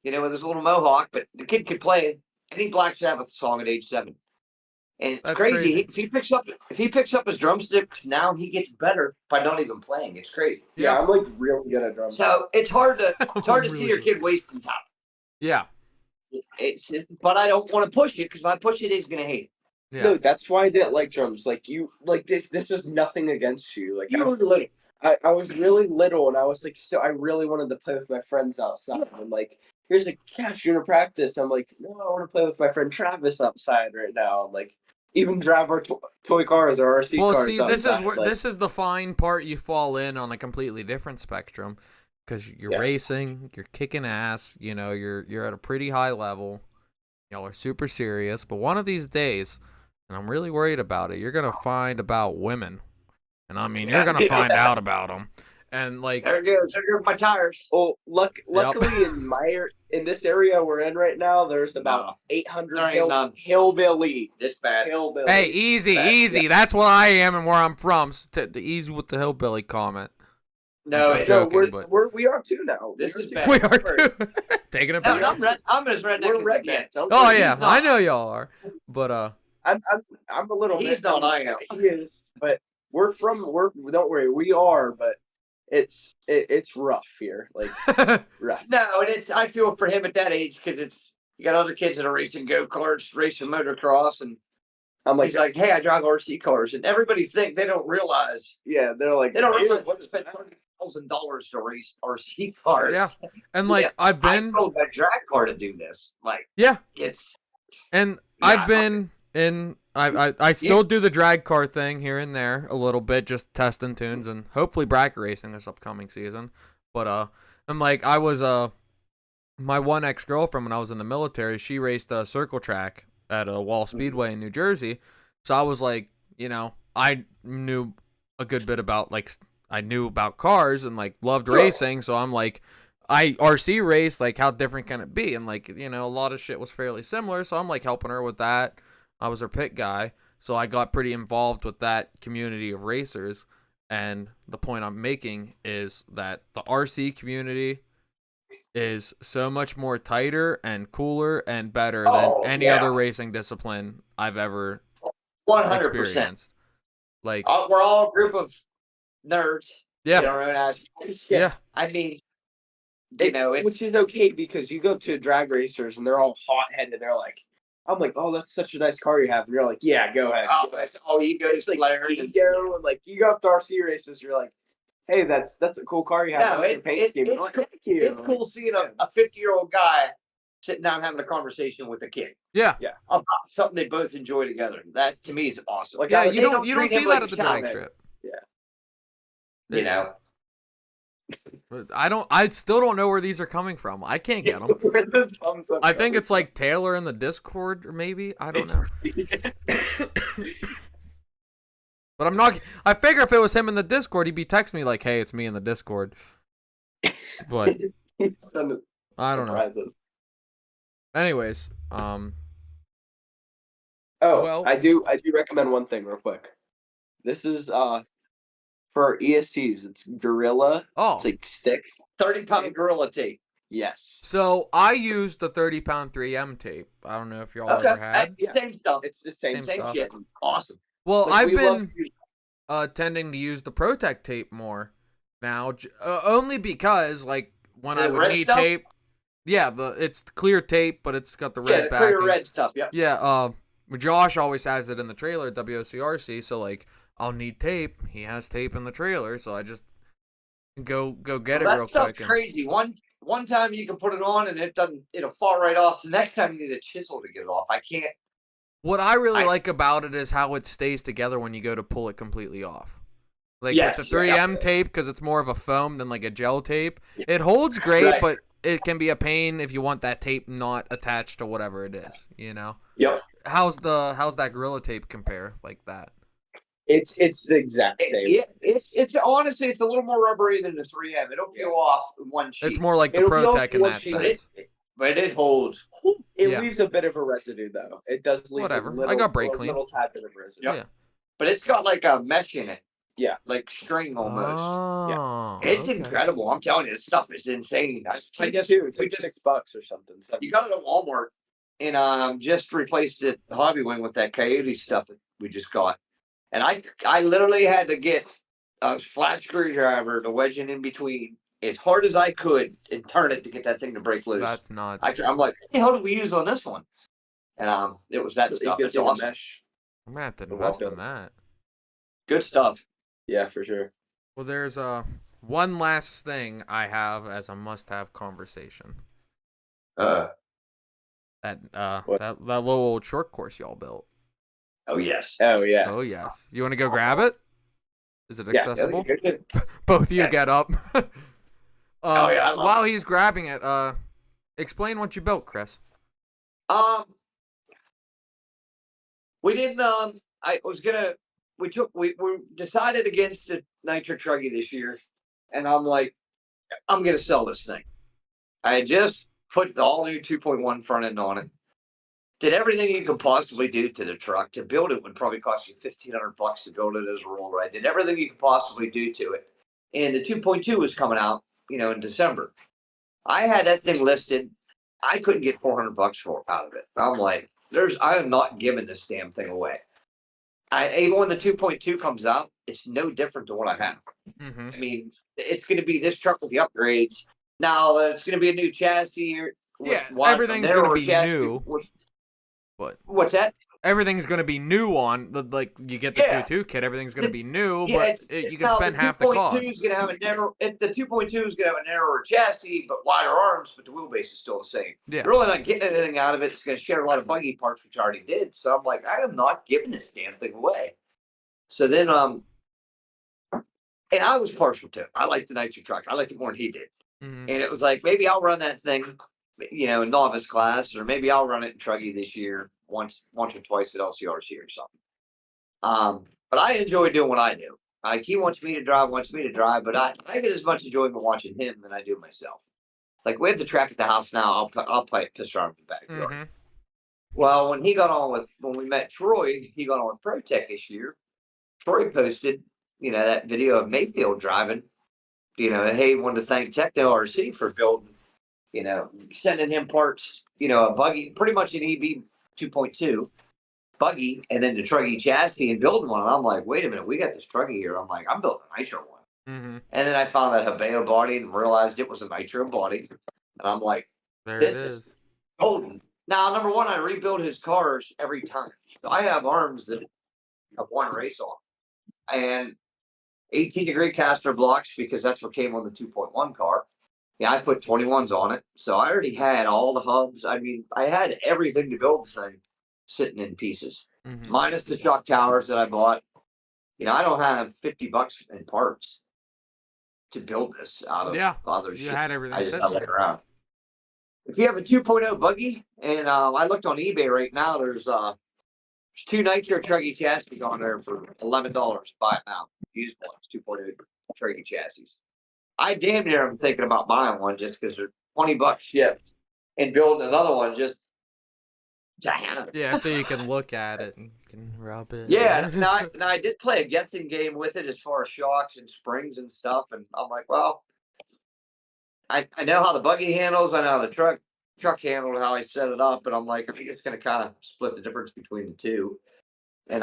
with his little mohawk, but the kid could play any Black Sabbath song at age 7. And it's That's crazy. crazy. If he picks up his drumsticks now, he gets better by not even playing. It's crazy. yeah, I'm like really good at drums. So it's hard to Really see your good. kid wasting time. Yeah. But I don't want to push it, because if I push it, he's gonna hate it. Yeah. No, that's why I didn't like drums. Like you, like this was nothing against you. Like You were little. I was really little, and I was like, so I really wanted to play with my friends outside. And like, here's a Cash, you want to practice? I'm like, no, I want to play with my friend Travis outside right now. Like, even drive our toy cars or RC Well, cars. see, outside. this is the fine part. You fall in on a completely different spectrum, because you're racing, you're kicking ass. You're at a pretty high level. Y'all are super serious. But one of these days, and I'm really worried about it, you're gonna find about women, and I mean, you're gonna find out about them. And like, There goes my tires. Well, luckily in this area we're in right now, there's about 800 hillbilly. It's bad. Hillbilly. hey, easy. Yeah. That's what I am and where I'm from. So to ease with the hillbilly comment. No, I'm it, joking, we're, but- we are too now. This We is are bad. too. We are too taking it no, back. I'm as redneck We're as it gets. rednecks. Oh He's yeah, not. I know y'all are, but I'm a little. He's not. I am. He is, but we're don't worry, we are, but it's rough here, like rough. No, and I feel for him at that age, because you got other kids that are racing go-karts, racing motocross, and I'm like, he's like, hey, I drive RC cars, and everybody they don't realize yeah, they're like, they don't realize what spent $30,000 to race RC cars. yeah. And like I I've been, sold my drag car to do this. Like, yeah, it's and Yeah, I've been in. I still do the drag car thing here and there a little bit, just testing tunes and hopefully bracket racing this upcoming season. But I'm like, I was my one ex-girlfriend when I was in the military, she raced a circle track at a Wall Speedway in New Jersey. So I was like, I knew a good bit about I knew about cars and like loved racing. So I'm like, I RC race, like how different can it be? And like, a lot of shit was fairly similar. So I'm like helping her with that. I was her pit guy. So I got pretty involved with that community of racers. And the point I'm making is that the RC community is so much more tighter and cooler and better than any other racing discipline I've ever 100%. experienced. Like, We're all a group of nerds. yeah, yeah. I mean, which is okay because you go to drag racers and they're all hot headed. They're like, I'm like, oh, that's such a nice car you have. And you're like, yeah, go ahead. it's all ego. It's like ego, and like you go up to RC races, you're like, hey, that's a cool car you have. No, It's cool. Thank you. It's cool seeing a 50-year-old guy sitting down having a conversation with a kid yeah, about something they both enjoy together. That to me is awesome. Like, yeah. I- You they don't treat see him that like at the a drag child. strip. You know, I still don't know where these are coming from. I can't get them. Where the thumbs up I think coming it's like Taylor in the Discord, or maybe I don't know. But I'm not. I figure if it was him in the Discord, he'd be texting me like, "Hey, it's me in the Discord." But from? I don't know. Surprises. Anyways, Oh, Well- I do recommend one thing real quick. This is for ESTs. It's Gorilla. Oh, It's like stick. 30-pound gorilla tape. Yes. so I used the 30-pound 3M tape. I don't know if y'all Okay. ever had. Yeah. Same stuff. It's the same Same stuff. shit. Awesome. Well, Like, I've we love been to- tending to use the Protect tape more now, only because like when The I would red need stuff? tape, yeah, it's clear tape, but it's got the red Yeah, the backing. clear red stuff. Yep. Yeah, Josh always has it in the trailer at WOCRC, so like I'll need tape. He has tape in the trailer, so I just go get it That real stuff's quick. crazy. One time you can put it on and it'll fall right off. The next time you need a chisel to get it off. I can't. What I really like about it is how it stays together when you go to pull it completely off. Like Yes, with the 3M tape, because it's more of a foam than like a gel tape. It holds great, Right. but it can be a pain if you want that tape not attached to whatever it is. You know. Yep. How's that Gorilla tape compare like that? It's the exact same. It's honestly it's a little more rubbery than the 3M. It'll peel off in one sheet. It's more like the It'll be Protec off in one that sheet. sense. But it holds. It Yeah. leaves a bit of a residue though. It does leave Whatever. a little, I got brake clean. little tad bit of residue. Yep. Yeah. But it's got like a mesh in it. Yeah. Like string almost. Oh, It's okay. incredible. I'm telling you, this stuff is insane. I guess too. It's like $6 or something. You got it at Walmart, and just replaced it the hobby wing with that coyote stuff that we just got. And I literally had to get a flat screwdriver to wedge it in between as hard as I could and turn it to get that thing to break loose. That's nuts. I'm like, what the hell did we use on this one? And it was that stuff. It's awesome. Mesh. I'm gonna have to The invest in welcome. that. Good stuff. Yeah, for sure. Well, there's one last thing I have as a must-have conversation. What? That little old short course y'all built. Oh yes. Oh yeah. Oh yes. You want to go grab it? Is it Yeah, accessible? Yeah. Both of you Yeah. get up. Oh, yeah, I love While he's grabbing it, explain what you built, Chris. We didn't. I was gonna. We decided against the Nitro Truggy this year, and I'm like, I'm gonna sell this thing. I had just put the all new 2.1 front end on it. Did everything you could possibly do to the truck. To build it would probably cost you $1,500 to build it as a roll ride. Did everything you could possibly do to it, and the 2.2 was coming out, in December. I had that thing listed. I couldn't get $400 out of it. I'm like, I am not giving this damn thing away. Even when the 2.2 comes out, it's no different to what I have. Mm-hmm. I mean, it's going to be this truck with the upgrades. Now it's going to be a new chassis. Yeah, everything's going to be new. What's that? Everything's going to be new on the you get the 2.2 kit. Everything's going to be new, but you can spend half the cost. The 2.2 is going to have a narrower chassis, but wider arms, but the wheelbase is still the same. Yeah. You're really not getting anything out of it. It's going to share a lot of buggy parts, which I already did. So I'm like, I am not giving this damn thing away. So then, and I was partial to it. I liked the Nitro truck. I liked it more than he did. Mm-hmm. And it was like, maybe I'll run that thing, in novice class, or maybe I'll run it in Truggy this year, once or twice at LCRC or something. But I enjoy doing what I do. Like, he wants me to drive, but I get as much enjoyment watching him than I do myself. Like, we have the track at the house now. I'll play it piss around in the backyard. Mm-hmm. Well, when we met Troy, he got on with ProTech this year. Troy posted, that video of Mayfield driving. Hey, he wanted to thank Techno RC for building, sending him parts, a buggy, pretty much an EV 2.2 buggy, and then the Truggy chassis and building one. And I'm like, wait a minute, we got this Truggy here. I'm like, I'm building a Nitro one. Mm-hmm. And then I found that Hebeo body and realized it was a Nitro body. And I'm like, There this it is. golden. Now, number one, I rebuild his cars every time. So I have arms that have one race on. And 18-degree caster blocks, because that's what came on the 2.1 car. Yeah, I put 21s on it. So I already had all the hubs. I mean, I had everything to build the thing sitting in pieces, Mm-hmm. minus the shock towers that I bought. I don't have $50 in parts to build this out of other You shit. had everything I just sitting have it there. around. If you have a 2.0 buggy, and I looked on eBay right now, there's 2 Nitro Truggy chassis on there for $11. Buy it now. Used ones, 2.0 Truggy chassis. I damn near am thinking about buying one just because they're $20 shipped, and building another one just diameter. Yeah, so you can look at it and you can rub it. Yeah, now I did play a guessing game with it as far as shocks and springs and stuff, and I'm like, well, I know how the buggy handles, I know how the truck handled, how I set it up, but I'm like, I'm just gonna kind of split the difference between the two, and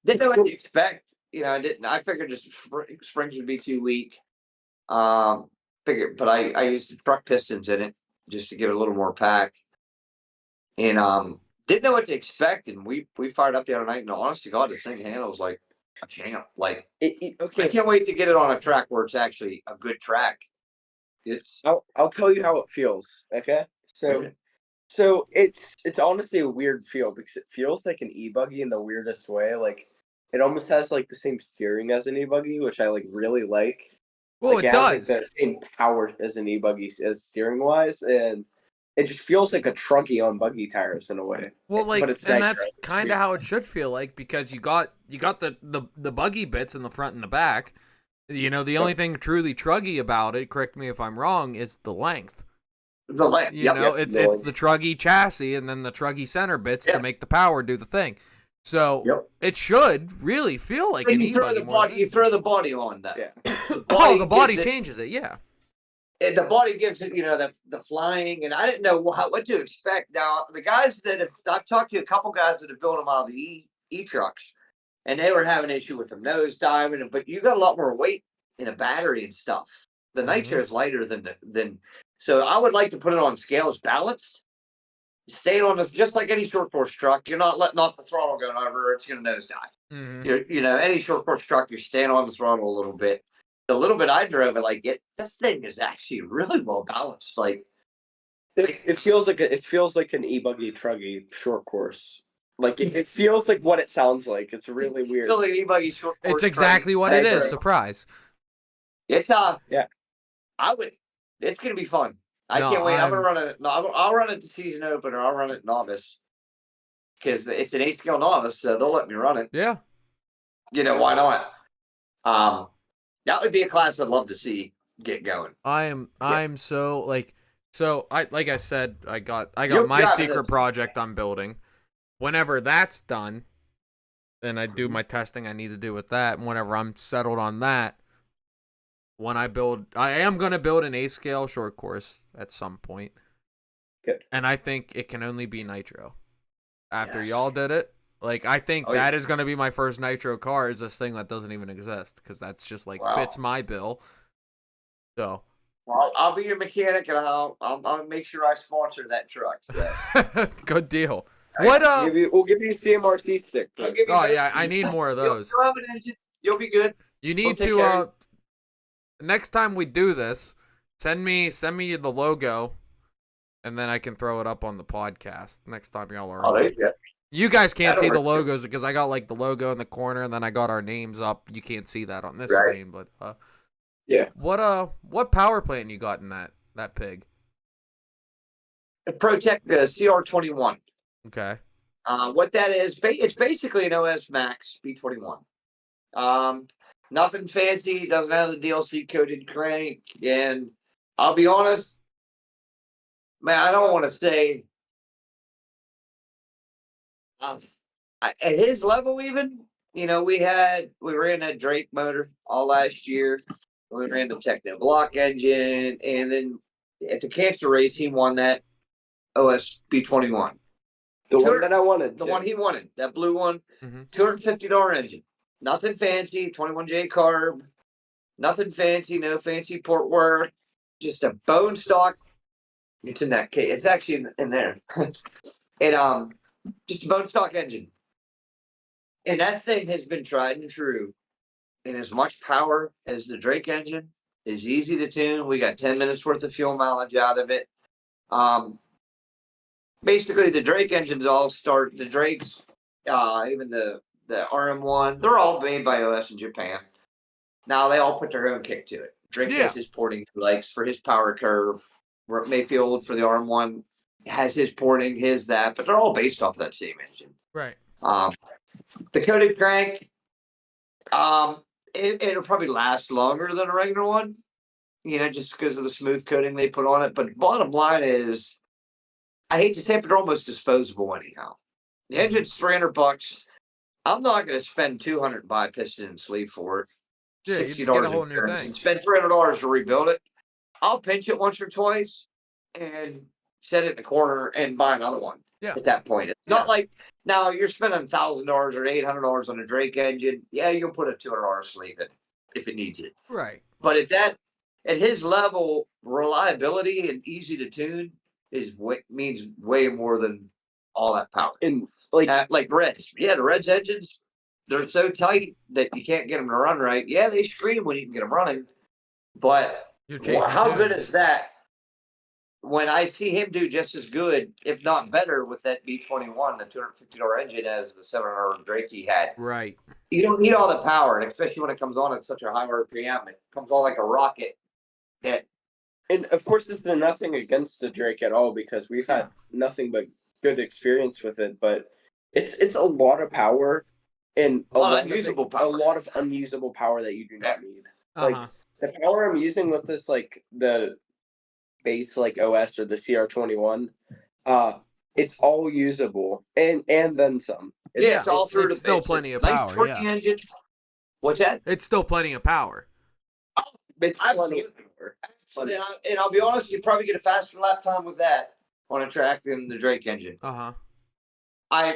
didn't know what to expect. I figured just springs would be too weak. But I used the truck pistons in it just to give it a little more pack, and didn't know what to expect, and we fired up the other night, and honest to God, this thing handles like a champ. Like, Okay, I can't wait to get it on a track where it's actually a good track. It's I'll tell you how it feels. Okay, so it's honestly a weird feel because it feels like an e-buggy in the weirdest way. Like it almost has like the same steering as an e-buggy, which I like really like. Well, Like it has like does. the same power as an e-buggy as steering wise, and it just feels like a truggy on buggy tires in a way. Well, But it's and nitro. that's It's kind of weird. how it should feel like because you got the buggy bits in the front and the back. The only thing truly truggy about it, correct me if I'm wrong, is the length. the length. Yep. It's the truggy chassis and then the truggy center bits to Yeah. make the power do the thing. So Yep. it should really feel like When an you throw e-buggy the more body, than you throw the body on that. Yeah. the body gives it- changes it, yeah. the body gives it, the flying, and I didn't know what to expect. Now, the guys I've talked to a couple guys that have built them out of the e trucks, and they were having an issue with them nose diving, but you got a lot more weight in a battery and stuff. The nitro is lighter than, so I would like to put it on scales balanced. Staying on this just like any short course truck. You're not letting off the throttle going over, it's gonna nosedive. Any short course truck, you're staying on the throttle a little bit. The little bit I drove it, this thing is actually really well balanced. Like It feels like an e-buggy truggy short course. Like it feels like what it sounds like. It's really weird. Really anybody short course It's exactly what it is. Surprise. It's Yeah. it's gonna be fun. I No, can't wait. I'm gonna run it. No, I'll run it the season opener. I'll run it novice because it's an 8 scale novice, so they'll let me run it. Yeah. Why not? That would be a class I'd love to see get going. I'm so I said I got You're my driving secret it. project I'm building. Whenever that's done, then I do my testing I need to do with that. And whenever I'm settled on that, I am gonna build an 8 scale short course at some point. Good. And I think it can only be nitro. After Yes. y'all did it. Like I think Oh, that yeah. is gonna be my first nitro car is this thing that doesn't even exist. Because that's just like Wow. fits my bill. So Well, I'll be your mechanic, and I'll make sure I sponsor that truck. So. good deal. What We'll give you a CMRC stick. I'll give you Oh both. yeah, I need more of those. You'll have an engine. You'll be good. You We'll need take care of to next time we do this, send me the logo, and then I can throw it up on the podcast next time y'all are Oh, on. there you go. You guys can't That'll see the work, too. logos because I got like the logo in the corner, and then I got our names up. You can't see that on this Right. screen, but Yeah. What power plant you got in that pig? The ProTech CR21. Okay. What that is, it's basically an OS Max B21. Nothing fancy. Doesn't have the DLC coded crank. And I'll be honest, man, I don't want to say at his level even. We ran that Drake motor all last year. We ran the Techno block engine, and then at the cancer race, he won that OS B21. The one that I wanted. The one he wanted, that blue one, Mhm. $250 engine. Nothing fancy, 21J carb, nothing fancy, no fancy port work, just a bone stock. It's in that case. It's actually in there. It just a bone stock engine. And that thing has been tried and true. And as much power as the Drake engine is easy to tune. We got 10 minutes worth of fuel mileage out of it. Basically the Drake engines all start the Drakes, even the RM1, they're all made by OS in Japan. Now they all put their own kick to it. Drake has his porting he likes for his power curve. Mayfield for the RM1 has his porting, his that, but they're all based off that same engine. Right. The coated crank, it'll probably last longer than a regular one, just because of the smooth coating they put on it. But bottom line is, I hate to say it, but they're almost disposable anyhow. The engine's $300. I'm not going to spend $200 to buy a piston and sleeve for it. Yeah, you $60 just get a in whole new parents, thing. and spend $300 to rebuild it. I'll pinch it once or twice and set it in the corner and buy another one. Yeah. At that point, it's not like now you're spending $1,000 or $800 on a Drake engine. Yeah, you'll put a $200 sleeve in if it needs it. Right. But at his level, reliability and easy to tune means way more than all that power. And like Reds, the Reds engines, they're so tight that you can't get them to run right. Yeah, they scream when you can get them running, but how good is that? When I see him do just as good, if not better, with that B21, the $250 engine as the 700 Drake he had. Right. You don't need all the power, and especially when it comes on at such a high RPM, it comes on like a rocket. And of course, this is nothing against the Drake at all, because we've had nothing but good experience with it. But it's a lot of power and a lot of unusable power that you do not need. Like the power I'm using with this, like the base like OS or the CR21, it's all usable and then some. It's all through. It's still plenty of power. Nice twerky engine. What's that? It's still plenty of power. It's plenty of power. And I'll be honest, you probably get a faster lap time with that on a track than the Drake engine.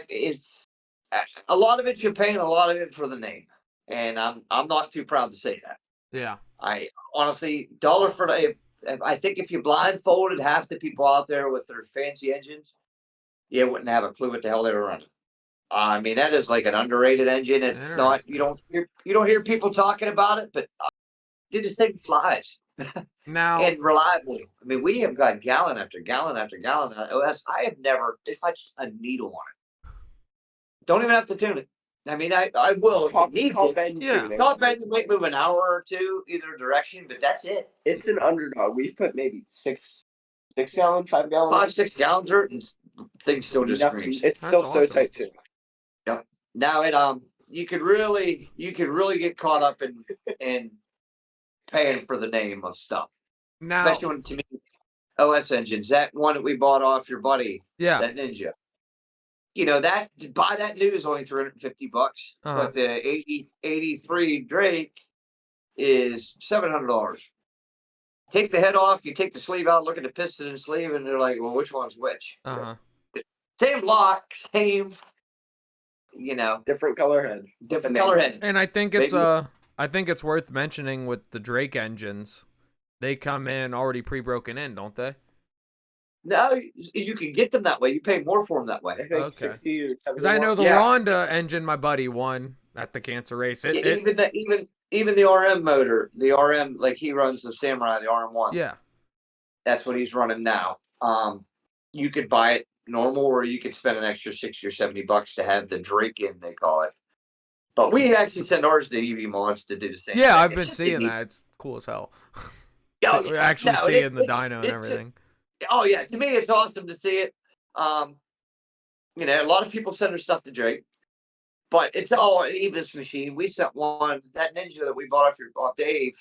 It's a lot of it you're paying, a lot of it for the name, and I'm not too proud to say that. Yeah. I honestly, dollar for the. I think if you blindfolded half the people out there with their fancy engines, you wouldn't have a clue what the hell they were running. I mean, that is like an underrated engine. It's not. You don't hear people talking about it, but dude, this thing flies. Now and reliably. I mean, we have got gallon after gallon after gallon of OS. I have never touched a needle on it. Don't even have to tune it. I mean, I will. Top end might move an hour or two either direction, but that's it. It's an underdog. We've put maybe 6 gallon, 5 gallon, 5-6 gallons hurt, and things still just screams. It's still so tight too. Yep. Now you could really get caught up in paying for the name of stuff. Now, especially when, to me, OS engines. That one that we bought off your buddy, that Ninja. You know, buy that new is only $350, but the 83 Drake is $700. Take the head off, you take the sleeve out, look at the piston and sleeve, and they're like, well, which one's which? Same lock, same, different color head. Different color head. And I think it's worth mentioning with the Drake engines, they come in already pre-broken in, don't they? No, you can get them that way. You pay more for them that way. I think 60 or 70. Because I know the Ronda engine my buddy won at the cancer race. Even the RM motor, the RM, like he runs the Samurai, the RM1. Yeah. That's what he's running now. You could buy it normal, or you could spend an extra $60 or $70 to have the Drake in, they call it. But we actually send ours to EV Mods to do the same. Yeah, I've been seeing that. It's cool as hell. We're actually seeing the dyno and everything. Oh yeah, to me it's awesome to see it. A lot of people send their stuff to Drake, but it's all an Evis machine. We sent one, that Ninja that we bought off Dave.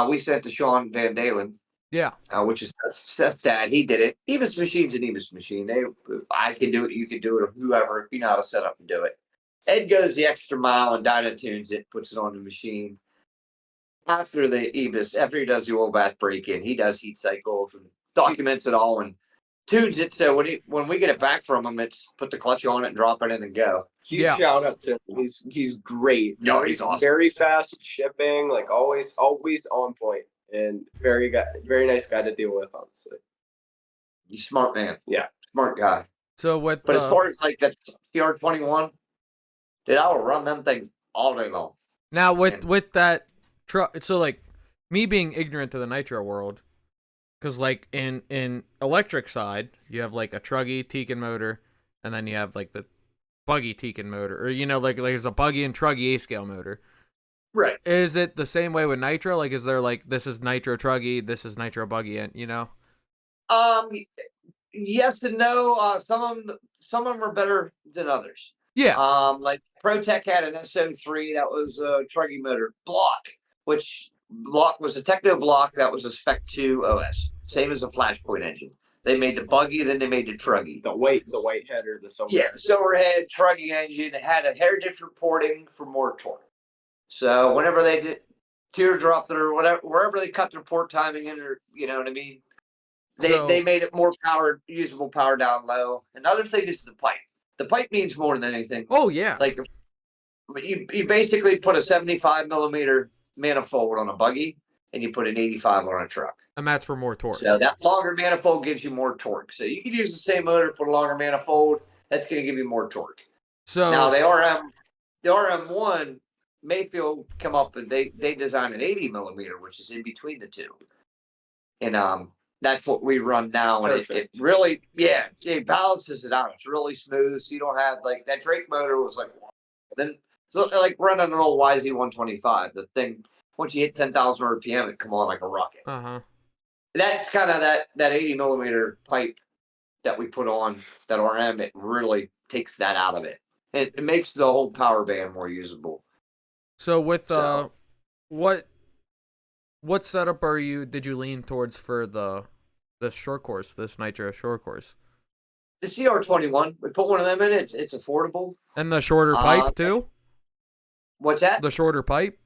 We sent to Sean Van Dalen. Yeah, which is that's sad. He did it. Evis machine's an Evis machine. I can do it. You can do it. Or whoever, if you know how to set up and do it. Ed goes the extra mile and dyno tunes it, puts it on the machine. After he does the oil bath break-in, he does heat cycles and documents it all and tunes it. So when we get it back from him, it's put the clutch on it and drop it in and go. Huge shout out to him. He's great. No, he's awesome. Very fast shipping, like always on point, and very nice guy to deal with, honestly. He's smart man. Yeah, smart guy. So as far as like that CR21, dude, I will run them things all day long. Now with that truck, so like me being ignorant to the nitro world, because like in electric side, you have like a truggy Tekin motor, and then you have like the buggy Tekin motor, or like there's a buggy and truggy A-scale motor. Right. Is it the same way with nitro? Like, is there like this is nitro truggy, this is nitro buggy, and Yes and no. Some of them are better than others. Yeah. Like ProTech had an SO3 that was a truggy motor block, which block was a Techno block that was a Spec 2 OS, same as a Flashpoint engine. They made the buggy, then they made the truggy. The white header, the silver. Yeah, silver head, truggy engine. It had a hair different porting for more torque. So whenever they did teardrop or whatever, wherever they cut their port timing in, or you know what I mean, they made it more usable power down low. Another thing is the pipe. The pipe means more than anything. Oh yeah. Like you basically put a 75 millimeter manifold on a buggy, and you put an 85 on a truck. And that's for more torque. So that longer manifold gives you more torque. So you can use the same motor, put a longer manifold. That's going to give you more torque. So now the RM1 Mayfield come up and they designed an 80 millimeter, which is in between the two, and that's what we run now. And it really, it balances it out. It's really smooth. So you don't have like that Drake motor was like, then so like running an old YZ125. The thing once you hit 10,000 RPM, it come on like a rocket. That's kind of that 80 millimeter pipe that we put on that RM. It really takes that out of it. It makes the whole power band more usable. So with what setup did you lean towards for the short course, this Nitro short course? The CR21. We put one of them in it. It's affordable. And the shorter pipe too? What's that? The shorter pipe?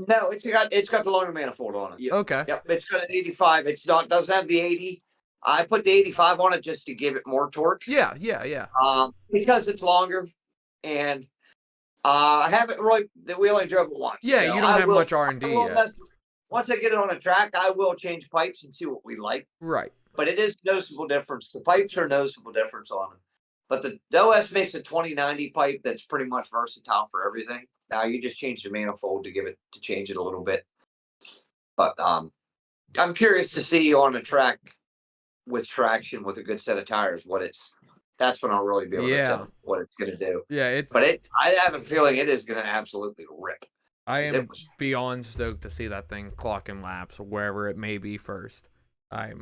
No, it's got the longer manifold on it. Yep. Okay. Yep, it's got an 85. Doesn't have the 80. I put the 85 on it just to give it more torque. Yeah. Because it's longer, and I haven't really. We only drove it once. Yeah, so you don't have much R&D yet. Once I get it on a track, I will change pipes and see what we like. Right. But it is noticeable difference. The pipes are noticeable difference on them. But the OS makes a 2090 pipe that's pretty much versatile for everything. Now you just change the manifold to change it a little bit. But I'm curious to see on a track with traction with a good set of tires that's when I'll really be able to tell what it's going to do. Yeah, I have a feeling it is going to absolutely rip. I am beyond stoked to see that thing clocking laps wherever it may be first.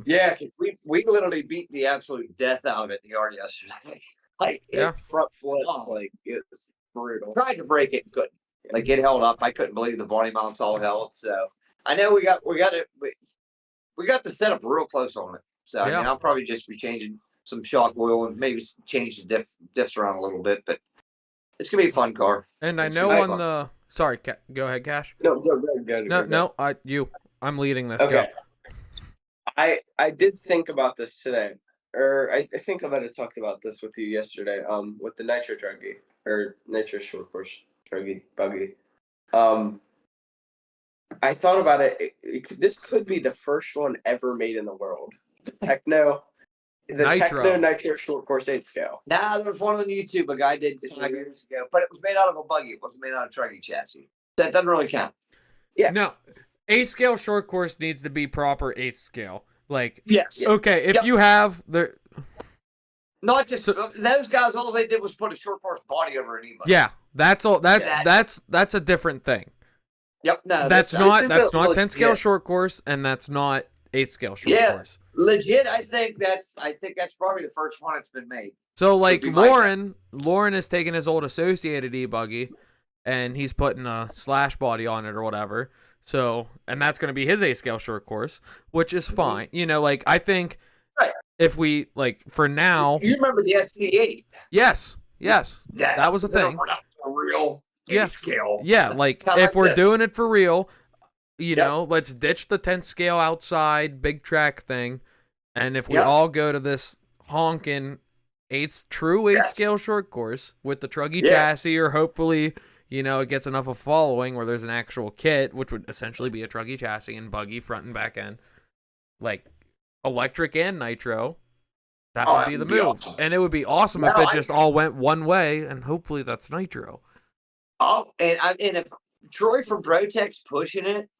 Yeah, we literally beat the absolute death out of it in the yard yesterday. Like it's front flip, like it's brutal. Tried to break it, couldn't. Like it held up. I couldn't believe the body mounts all held. So I know we got the setup real close on it. So I mean, I'll probably just be changing some shock oil and maybe change the diffs around a little bit, but it's gonna be a fun car. And I know on the sorry, go ahead, Cash. No, go. I'm leading this. Okay. Go. I did think about this today, or I think I might have talked about this with you yesterday. With the Nitro Truggy or Nitro Short Course Truggy Buggy. I thought about it. This could be the first one ever made in the world. The Techno Nitro Short Course 8 scale. Nah, there was one on YouTube a guy did 5 years ago, but it was made out of a buggy. It wasn't made out of a truggy chassis. That doesn't really count. Yeah. No, 8 scale short course needs to be proper 8 scale. Like yes. Okay, if you have the. Not just those guys. All they did was put a short course body over an e-bike. Yeah, that's all. That's a different thing. Yep. No, that's not 10 scale short course, and that's not 8 scale short course. Legit, I think that's probably the first one that's been made. So like Lauren has taken his old Associated e-buggy, and he's putting a slash body on it or whatever. So, and that's going to be his 8 scale short course, which is fine. You know, like I think if we like for now, you remember the SC8? Yes, that was a thing. We're not a real 8 scale. Yeah, like if we're doing it for real. You know, let's ditch the 10th scale outside big track thing, and if we all go to this honking 8 scale short course with the truggy chassis, or hopefully, you know, it gets enough of following where there's an actual kit, which would essentially be a truggy chassis and buggy front and back end, like electric and nitro. That would be the move, awesome. And it would be awesome if it just all went one way, and hopefully that's nitro. Oh, and if Troy from Brotex pushing it.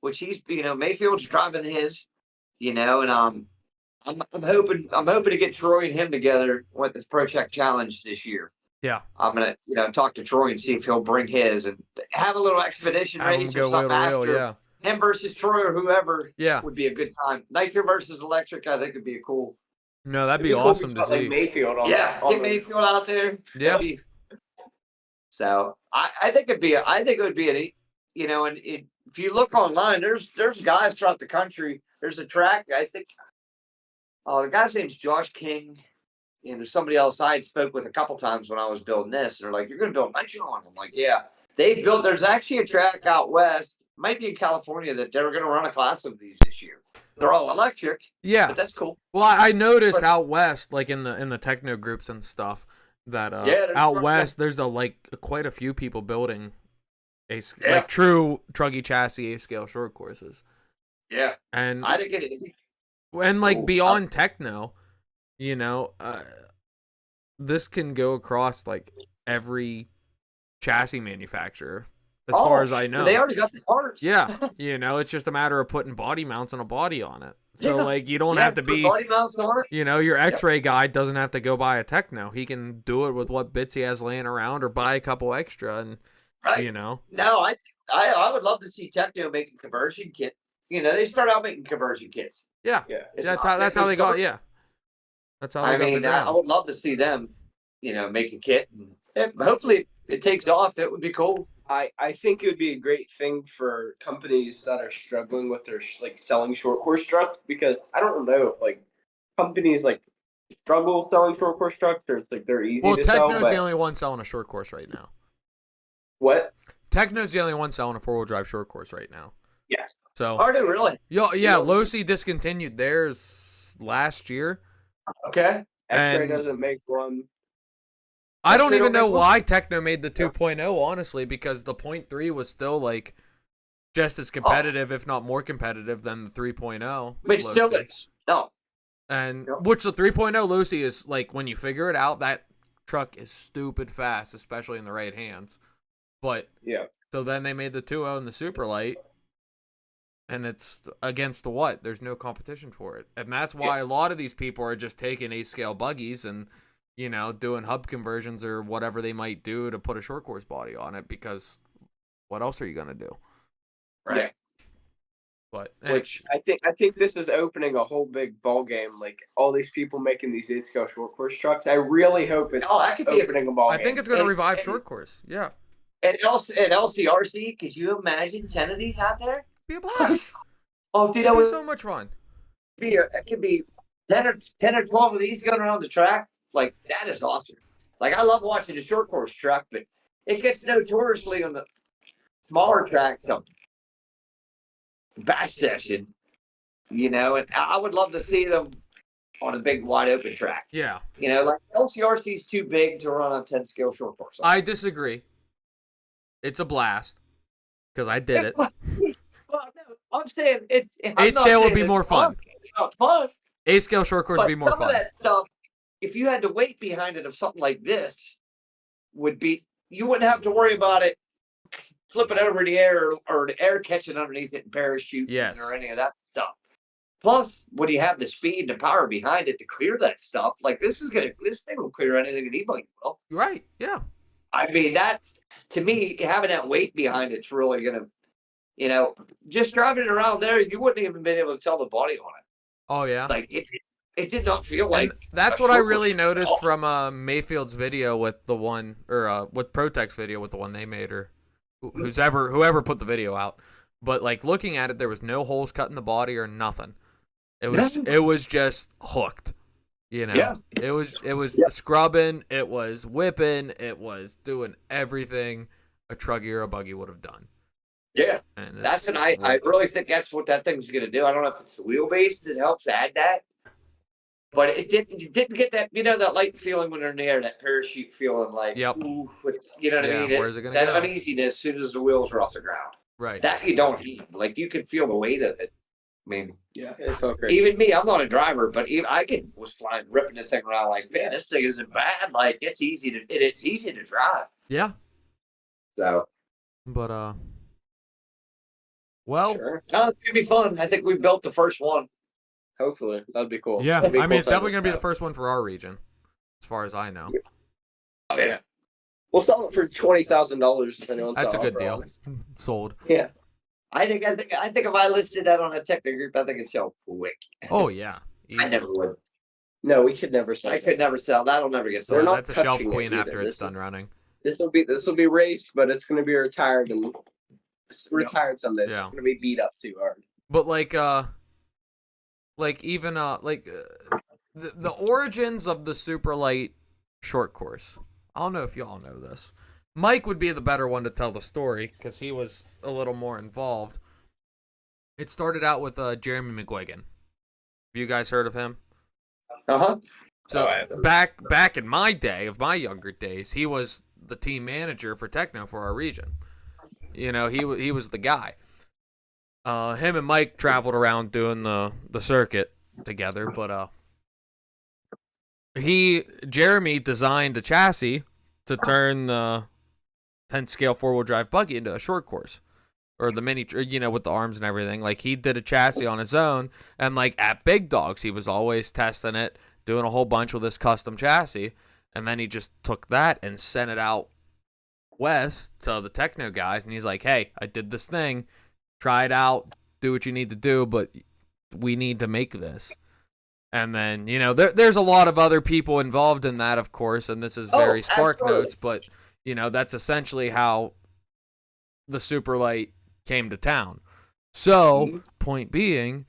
Which he's, you know, Mayfield's driving his, you know, and I'm hoping to get Troy and him together with this Project Challenge this year. Yeah, I'm gonna, you know, talk to Troy and see if he'll bring his and have a little expedition race or something after him versus Troy or whoever. Yeah, would be a good time. Nitro versus electric, I think would be a cool. No, that'd be awesome to see. Like Mayfield get Mayfield out there. Yeah. So I think it would be an, you know, and if you look online, there's guys throughout the country. There's a track, I think The guy's name's Josh King. And there's somebody else I had spoke with a couple times when I was building this. And they're like, "You're going to build nitro on?" I'm like, "Yeah." There's actually a track out west, might be in California, that they're going to run a class of these this year. They're all electric. Yeah. But that's cool. Well, I noticed out west, like in the techno groups and stuff, that out west there's quite a few people building like true truggy chassis A scale short courses. Yeah. And I didn't get it. And like beyond techno, you know, this can go across like every chassis manufacturer, as far as I know. They already got the parts. Yeah, you know, it's just a matter of putting body mounts and a body on it. So like you don't have to be body mounts on it. You know, your X-ray guy doesn't have to go buy a techno. He can do it with what bits he has laying around, or buy a couple extra, and you know. No, I would love to see techno making conversion kit. You know, they start out making conversion kits. Yeah. That's how they got. Yeah. That's how they got the ground. I would love to see them, you know, make a kit. And hopefully it takes off. It would be cool. I think it would be a great thing for companies that are struggling with their selling short course trucks, because I don't know if like companies like struggle selling short course trucks, or it's like they're easy to sell. Well, Techno's the only one selling a short course right now. What? Techno's the only one selling a 4-wheel drive short course right now. Yeah. So are they really? Yeah, Losi discontinued theirs last year. Okay. X-ray doesn't make one. I don't even know why Techno made the 2.0, honestly, because the 0.3 was still like just as competitive, if not more competitive, than the 3.0. Which still is. No. And which the 3.0 Lucy is like, when you figure it out, that truck is stupid fast, especially in the right hands. But yeah. So then they made the 2.0 and the super light, and it's against the what? There's no competition for it, and that's why a lot of these people are just taking A-scale buggies and, you know, doing hub conversions or whatever they might do to put a short course body on it, because what else are you gonna do? Right. But which I think this is opening a whole big ball game. Like all these people making these 8-scale short course trucks. I really hope it's opening a ball game. I think it's gonna revive short course. Yeah. And LCRC, could you imagine 10 of these out there? Be a blast. Dude, it'd be so much fun. It could be 10 or 12 of these going around the track. Like, that is awesome. Like, I love watching a short course truck, but it gets notoriously on the smaller tracks, bash session, you know, and I would love to see them on a big wide open track. Yeah. You know, like LCRC is too big to run on 10 scale short course. I disagree. It's a blast, because I did it. Well, no, I'm saying it's 8-scale would be more fun. It's not fun. 8-scale short course would be more some fun. Of that stuff, if you had the weight behind it of something like this, would be, you wouldn't have to worry about it flipping over the air or the air catching underneath it and parachuting or any of that stuff. Plus, when you have the speed and the power behind it to clear that stuff, like this thing will clear anything an e-bike will. Right? Yeah. I mean, that, to me, having that weight behind it's really gonna, you know, just driving it around there, you wouldn't even been able to tell the body on it. Oh yeah. Like it did not feel like. And that's what I really noticed from Mayfield's video with the one, or with Protec's video with the one they made, or whoever put the video out. But like looking at it, there was no holes cut in the body or nothing. It was just hooked. You know, it was scrubbing, it was whipping, it was doing everything a truggy or a buggy would have done. Yeah, and I really think that's what that thing's gonna do. I don't know if it's the wheelbase that helps add that, but it didn't get that, you know, that light feeling when they're in the air, that parachute feeling, like, ooh, it's, you know what I mean? Where's it gonna that go? Uneasiness as soon as the wheels are off the ground. Right. That you don't heat. Like you can feel the weight of it. I mean, yeah, it felt great. Even me, I'm not a driver, but I was flying, ripping the thing around like, man, this thing isn't bad. Like it's easy to drive. Yeah. So. But well, sure. No, it's gonna be fun. I think we built the first one. Hopefully, that'd be cool. Yeah, I mean, it's definitely gonna be the first one for our region, as far as I know. Oh yeah. We'll sell it for $20,000 if anyone's. That's a good deal. Sold. Yeah. I think if I listed that on a technical group, I think it'd sell quick. Oh yeah. Easy. I never would. No, we could never sell. I could never sell. That'll never get sold. That's a shelf queen after it's done running. This will be raced, but it's going to be retired someday. It's going to be beat up too hard. But like like even the origins of the super light short course. I don't know if y'all know this. Mike would be the better one to tell the story because he was a little more involved. It started out with Jeremy McGuigan. Have you guys heard of him? Uh-huh. So I haven't. back in my day, of my younger days, he was the team manager for Techno for our region. You know, he was the guy. Him and Mike traveled around doing the circuit together, but Jeremy designed a chassis to turn the 10 scale 4-wheel drive buggy into a short course. Or the mini, you know, with the arms and everything. Like, he did a chassis on his own, and, like, at Big Dogs, he was always testing it, doing a whole bunch with this custom chassis, and then he just took that and sent it out west to the Techno guys, and he's like, hey, I did this thing, try it out, do what you need to do, but we need to make this. And then, you know, there's a lot of other people involved in that, of course, and this is very Spark absolutely. Notes, but, you know, that's essentially how the super light came to town. So, point being,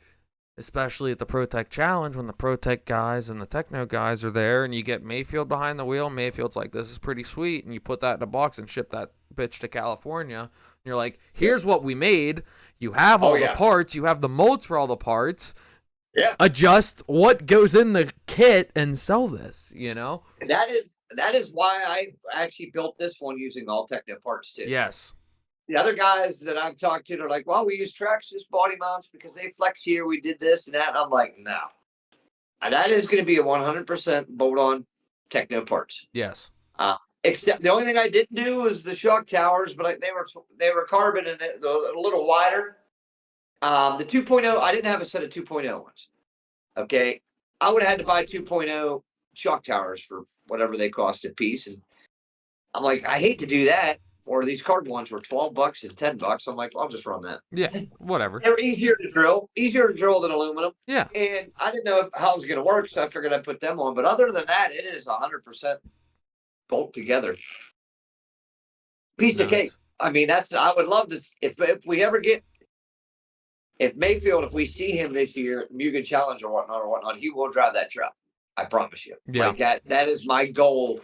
especially at the ProTech Challenge, when the ProTech guys and the Techno guys are there, and you get Mayfield behind the wheel, Mayfield's like, this is pretty sweet, and you put that in a box and ship that bitch to California, and you're like, here's what we made, you have all the parts, you have the molds for all the parts, adjust what goes in the kit and sell this, you know? That is why I actually built this one using all Techno parts too. Yes. The other guys that I've talked to, they're like, well, we use Traxxas body mounts because they flex here. We did this and that. And I'm like, no. And that is going to be a 100% bolt-on Techno parts. Yes. Except the only thing I didn't do was the shock towers, but they were carbon and a little wider. The 2.0, I didn't have a set of 2.0 ones. Okay. I would have had to buy 2.0 shock towers for whatever they cost a piece. And I'm like, I hate to do that. Or these carbon ones were $12 and $10. I'm like, well, I'll just run that. Yeah, whatever. They were easier to drill than aluminum. Yeah. And I didn't know how it was going to work, so I figured I'd put them on. But other than that, it is 100% bolt together. Piece of cake. I mean, I would love to, if we ever get, if Mayfield, if we see him this year, Mugen Challenge or whatnot, he will drive that truck. I promise you. Yeah. Like that is my goal.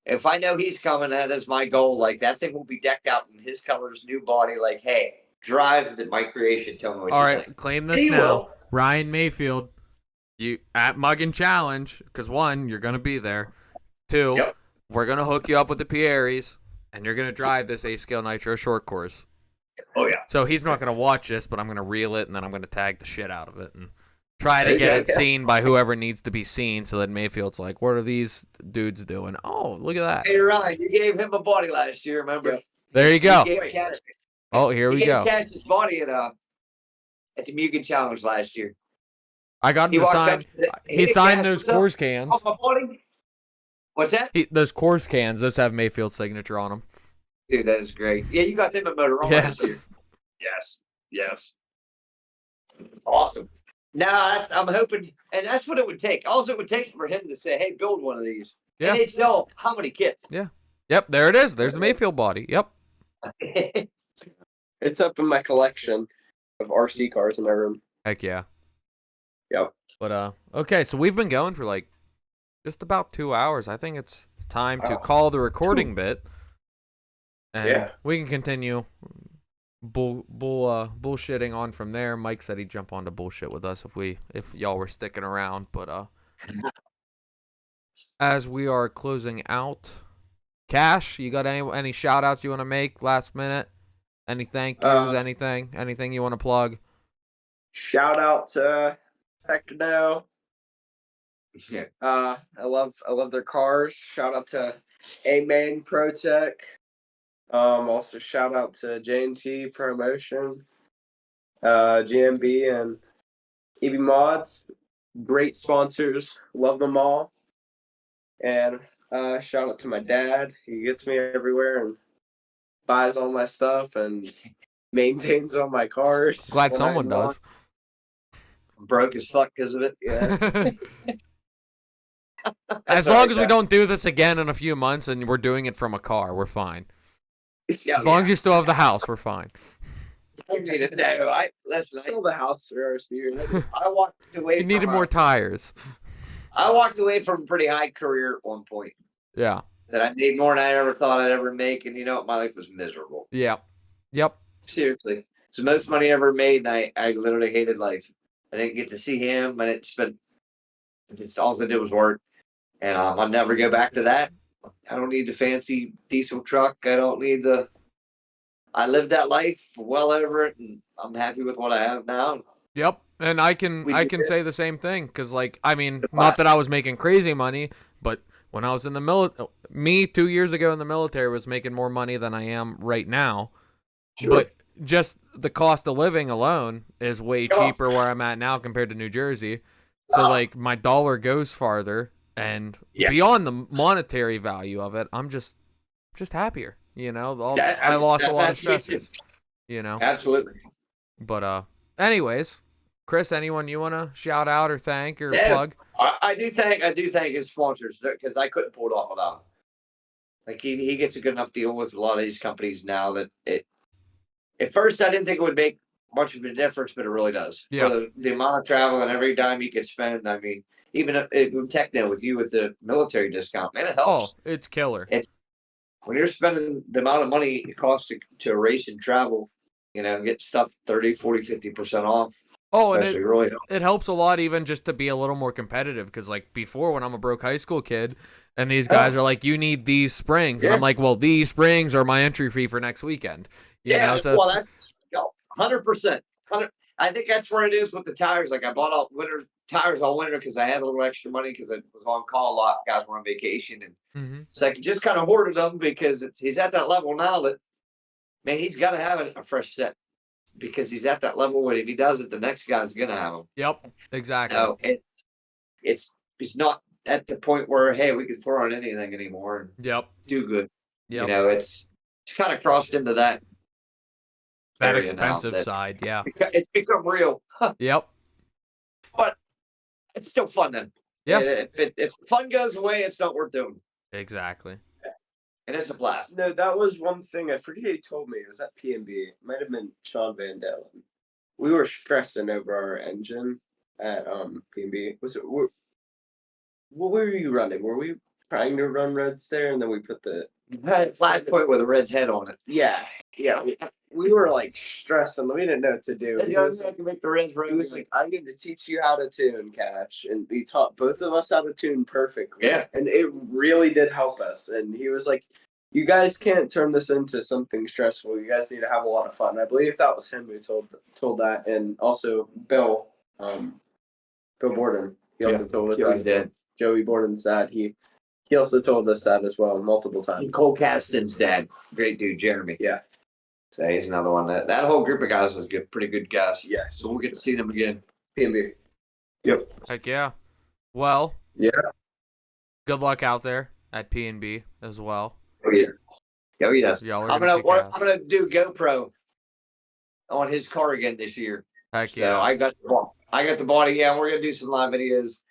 If I know he's coming, that is my goal. Like, that thing will be decked out in his colors, new body. Like, hey, drive my creation. Tell me what you think. Claim this now. Ryan Mayfield, you at Muggin Challenge, because 1, you're going to be there. 2, we're going to hook you up with the Pieris, and you're going to drive this Scale Nitro short course. Oh, yeah. So he's not going to watch this, but I'm going to reel it, and then I'm going to tag the shit out of it and try to get it seen by whoever needs to be seen, so that Mayfield's like, what are these dudes doing? Oh, look at that. Hey, Ryan, you gave him a body last year, remember? There you go. Cash, Oh, here we go. He gave Cash's body at the Mugen Challenge last year. I got him to sign. He signed those Coors cans. Oh, my body? What's that? Those Coors cans, those have Mayfield's signature on them. Dude, that is great. Yeah, you got them at Motorola this year. Yes. Awesome. Now, I'm hoping, and that's what it would take. All it would take for him to say, hey, build one of these. Yeah. And they'd sell how many kits? Yeah. Yep, there it is. There's the Mayfield body. Yep. It's up in my collection of RC cars in my room. Heck yeah. Yep. But, okay, so we've been going for, like, just about 2 hours. I think it's time to call the recording bit. And we can continue bullshitting on from there. Mike said he'd jump on to bullshit with us if y'all were sticking around, but as we are closing out, Cash, you got any shout outs you want to make last minute? Any thank yous, anything you want to plug? Shout out to Techno. Yeah. I love their cars. Shout out to A-Main ProTech. Also shout out to J&T Promotion, GMB, and EB Mods. Great sponsors. Love them all. And shout out to my dad. He gets me everywhere and buys all my stuff and maintains all my cars. Glad someone does. I'm broke as fuck because of it. Yeah. As long as we don't do this again in a few months and we're doing it from a car, we're fine. As long as you still have the house, we're fine. I need it. No, listen. Sell the house for RC. I walked away. You from needed more tires. I walked away from a pretty high career at one point. Yeah. That I made more than I ever thought I'd ever make, and you know what? My life was miserable. Yep. Yep. Seriously, it's the most money I ever made, and I literally hated life. I didn't get to see him. I didn't spend. Just all I did was work, and I'll never go back to that. I don't need the fancy diesel truck. I don't need the. I lived that life well over it, and I'm happy with what I have now. Yep. And I can We did say the same thing because, like, I mean, not that I was making crazy money, but when I was in the military, 2 years ago in the military was making more money than I am right now. Sure. But just the cost of living alone is way cheaper where I'm at now compared to New Jersey. So, like, my dollar goes farther, and beyond the monetary value of it, I'm just happier. You know, I lost a lot of stressors. You know, Absolutely. but anyways, Chris, anyone you want to shout out or thank or plug? I do thank his sponsors because I couldn't pull it off without him. Like he gets a good enough deal with a lot of these companies now that at first I didn't think it would make much of a difference, but it really does. Yeah. For the amount of travel and every dime you can spend. I mean, even with Techno with you with the military discount, man, it helps. Oh, it's killer. When you're spending the amount of money it costs to race and travel, you know, get stuff 30, 40, 50% off. Oh, and really it helps a lot even just to be a little more competitive because, like, before when I'm a broke high school kid and these guys are like, you need these springs. And I'm like, well, these springs are my entry fee for next weekend. You know, so well, that's 100%. I think that's where it is with the tires. Like I bought all winter tires all winter because I had a little extra money because I was on call a lot. Guys were on vacation, and so I just kind of hoarded them because he's at that level now that man, he's got to have a fresh set because he's at that level where if he does it, the next guy's gonna have him. Yep, exactly. So it's not at the point where hey, we can throw on anything anymore and do good. Yep. You know, it's kind of crossed into that expensive side. Yeah, it's become real. Yep. But it's still fun then. Yeah. If fun goes away, it's not worth doing. Exactly. And it's a blast. No, that was one thing. I forget who told me. It was at P&B. It might have been Sean Van Dalen. We were stressing over our engine at P&B. What were you running? Were we trying to run reds there, and then we put the Flashpoint with a red's head on it. Yeah. We were like stressing. We didn't know what to do. He was like, make the reds he was like, I need to teach you how to tune, Cash. And he taught both of us how to tune perfectly. Yeah. And it really did help us. And he was like, you guys can't turn this into something stressful. You guys need to have a lot of fun. I believe that was him who told that. And also Bill Borden. He also told us that. Joey Borden's dad. He also told us that as well multiple times. And Cole Caston's dad. Great dude, Jeremy. Yeah. So he's another one. That whole group of guys is good, pretty good guys. Yes. So we'll get to see them again. P&B. Yep. Heck yeah. Well. Yeah. Good luck out there at P&B as well. Oh yeah. Oh yes. I'm gonna do GoPro on his car again this year. Heck yeah. So I got the body. Yeah, we're gonna do some live videos.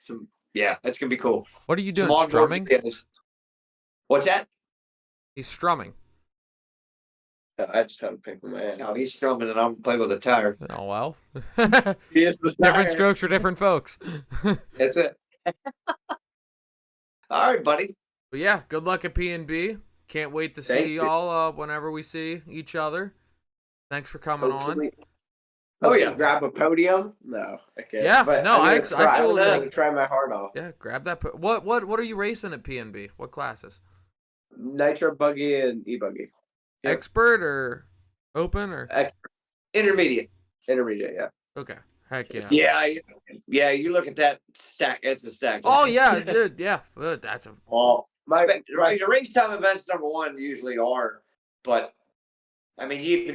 That's gonna be cool. What are you doing? Strumming? Videos. What's that? He's strumming. I just had to pick my hand. No, he's strumming and I'm playing with a tire. Oh well. He is the different strokes for different folks. That's it. All right, buddy. But yeah, good luck at P&B. Can't wait to see y'all whenever we see each other. Thanks for coming on. Oh yeah, grab a podium? No, okay. Yeah, but no, I feel like try my heart off. Yeah, grab that. What are you racing at P&B? What classes? Nitro buggy and e-buggy. Yep. Expert or open or intermediate? Intermediate, yeah. Okay. Heck yeah. Yeah. You look at that stack. It's a stack. Oh yeah, dude. Yeah, that's a. The race time events #1 usually are, but I mean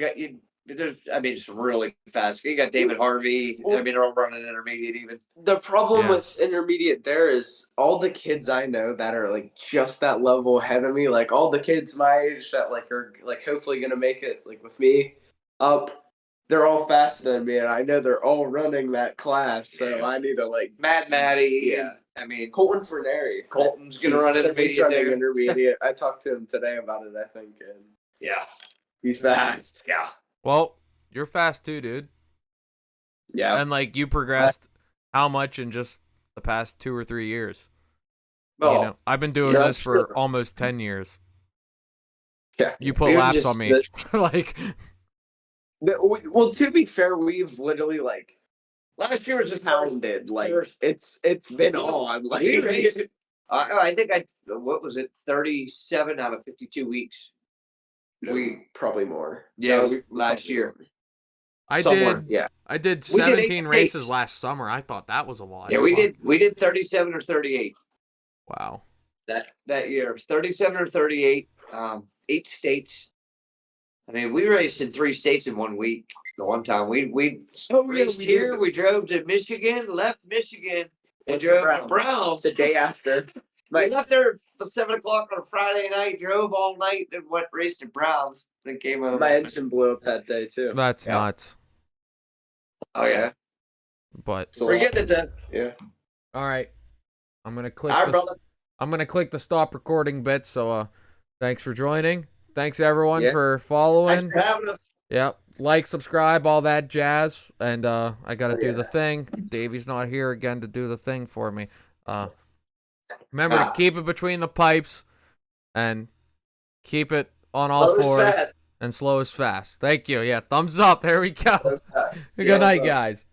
there's some really fast. You got David Harvey. Well, they're all running intermediate even. The problem with intermediate there is all the kids I know that are like just that level ahead of me, like all the kids my age that like are like hopefully gonna make it like with me up. They're all faster than me, and I know they're all running that class. So I need to like Mad Matty. Yeah. I mean Colton Fernari. Colton's gonna run intermediate. I talked to him today about it. I think. And yeah, he's fast. Yeah. Well, you're fast too, dude. Yeah. And like you progressed how much in just the past 2 or 3 years? Oh, You know, I've been doing Yeah, this for sure. almost 10 years. Yeah. You put We were laps just on me. Like, Well, to be fair, we've literally like last year was just pounded. Like it's been on. Like we raced. I think what was it? 37 out of 52 weeks. We probably more. Yeah, That was last year. I Somewhere, did. yeah. I did We did 17 8 races states. last summer. I thought that was a lot. Yeah, we Fuck. did 37 or 38 Wow. that year. 37 or 38. 8 states. I mean, we raced in 3 states in 1 week. The one time we raced here. We drove to Michigan, left Michigan, and drove to Browns the day after. We left there at 7 o'clock on a Friday night, drove all night, and went raced at Browns. Then came home. My engine blew up that day too. That's nuts. Oh yeah, But we're getting it done. Yeah. all right. I'm going to click All right, the brother. I'm going to click the stop recording bit, so thanks for joining. Thanks everyone for following. Thanks for having us. Yep. Like, subscribe, all that jazz. And I got to do the thing. Davey's not here again to do the thing for me. Remember to keep it between the pipes and keep it on all fours and slow is fast. Thank you. Yeah, thumbs up. There we go. Good night, guys.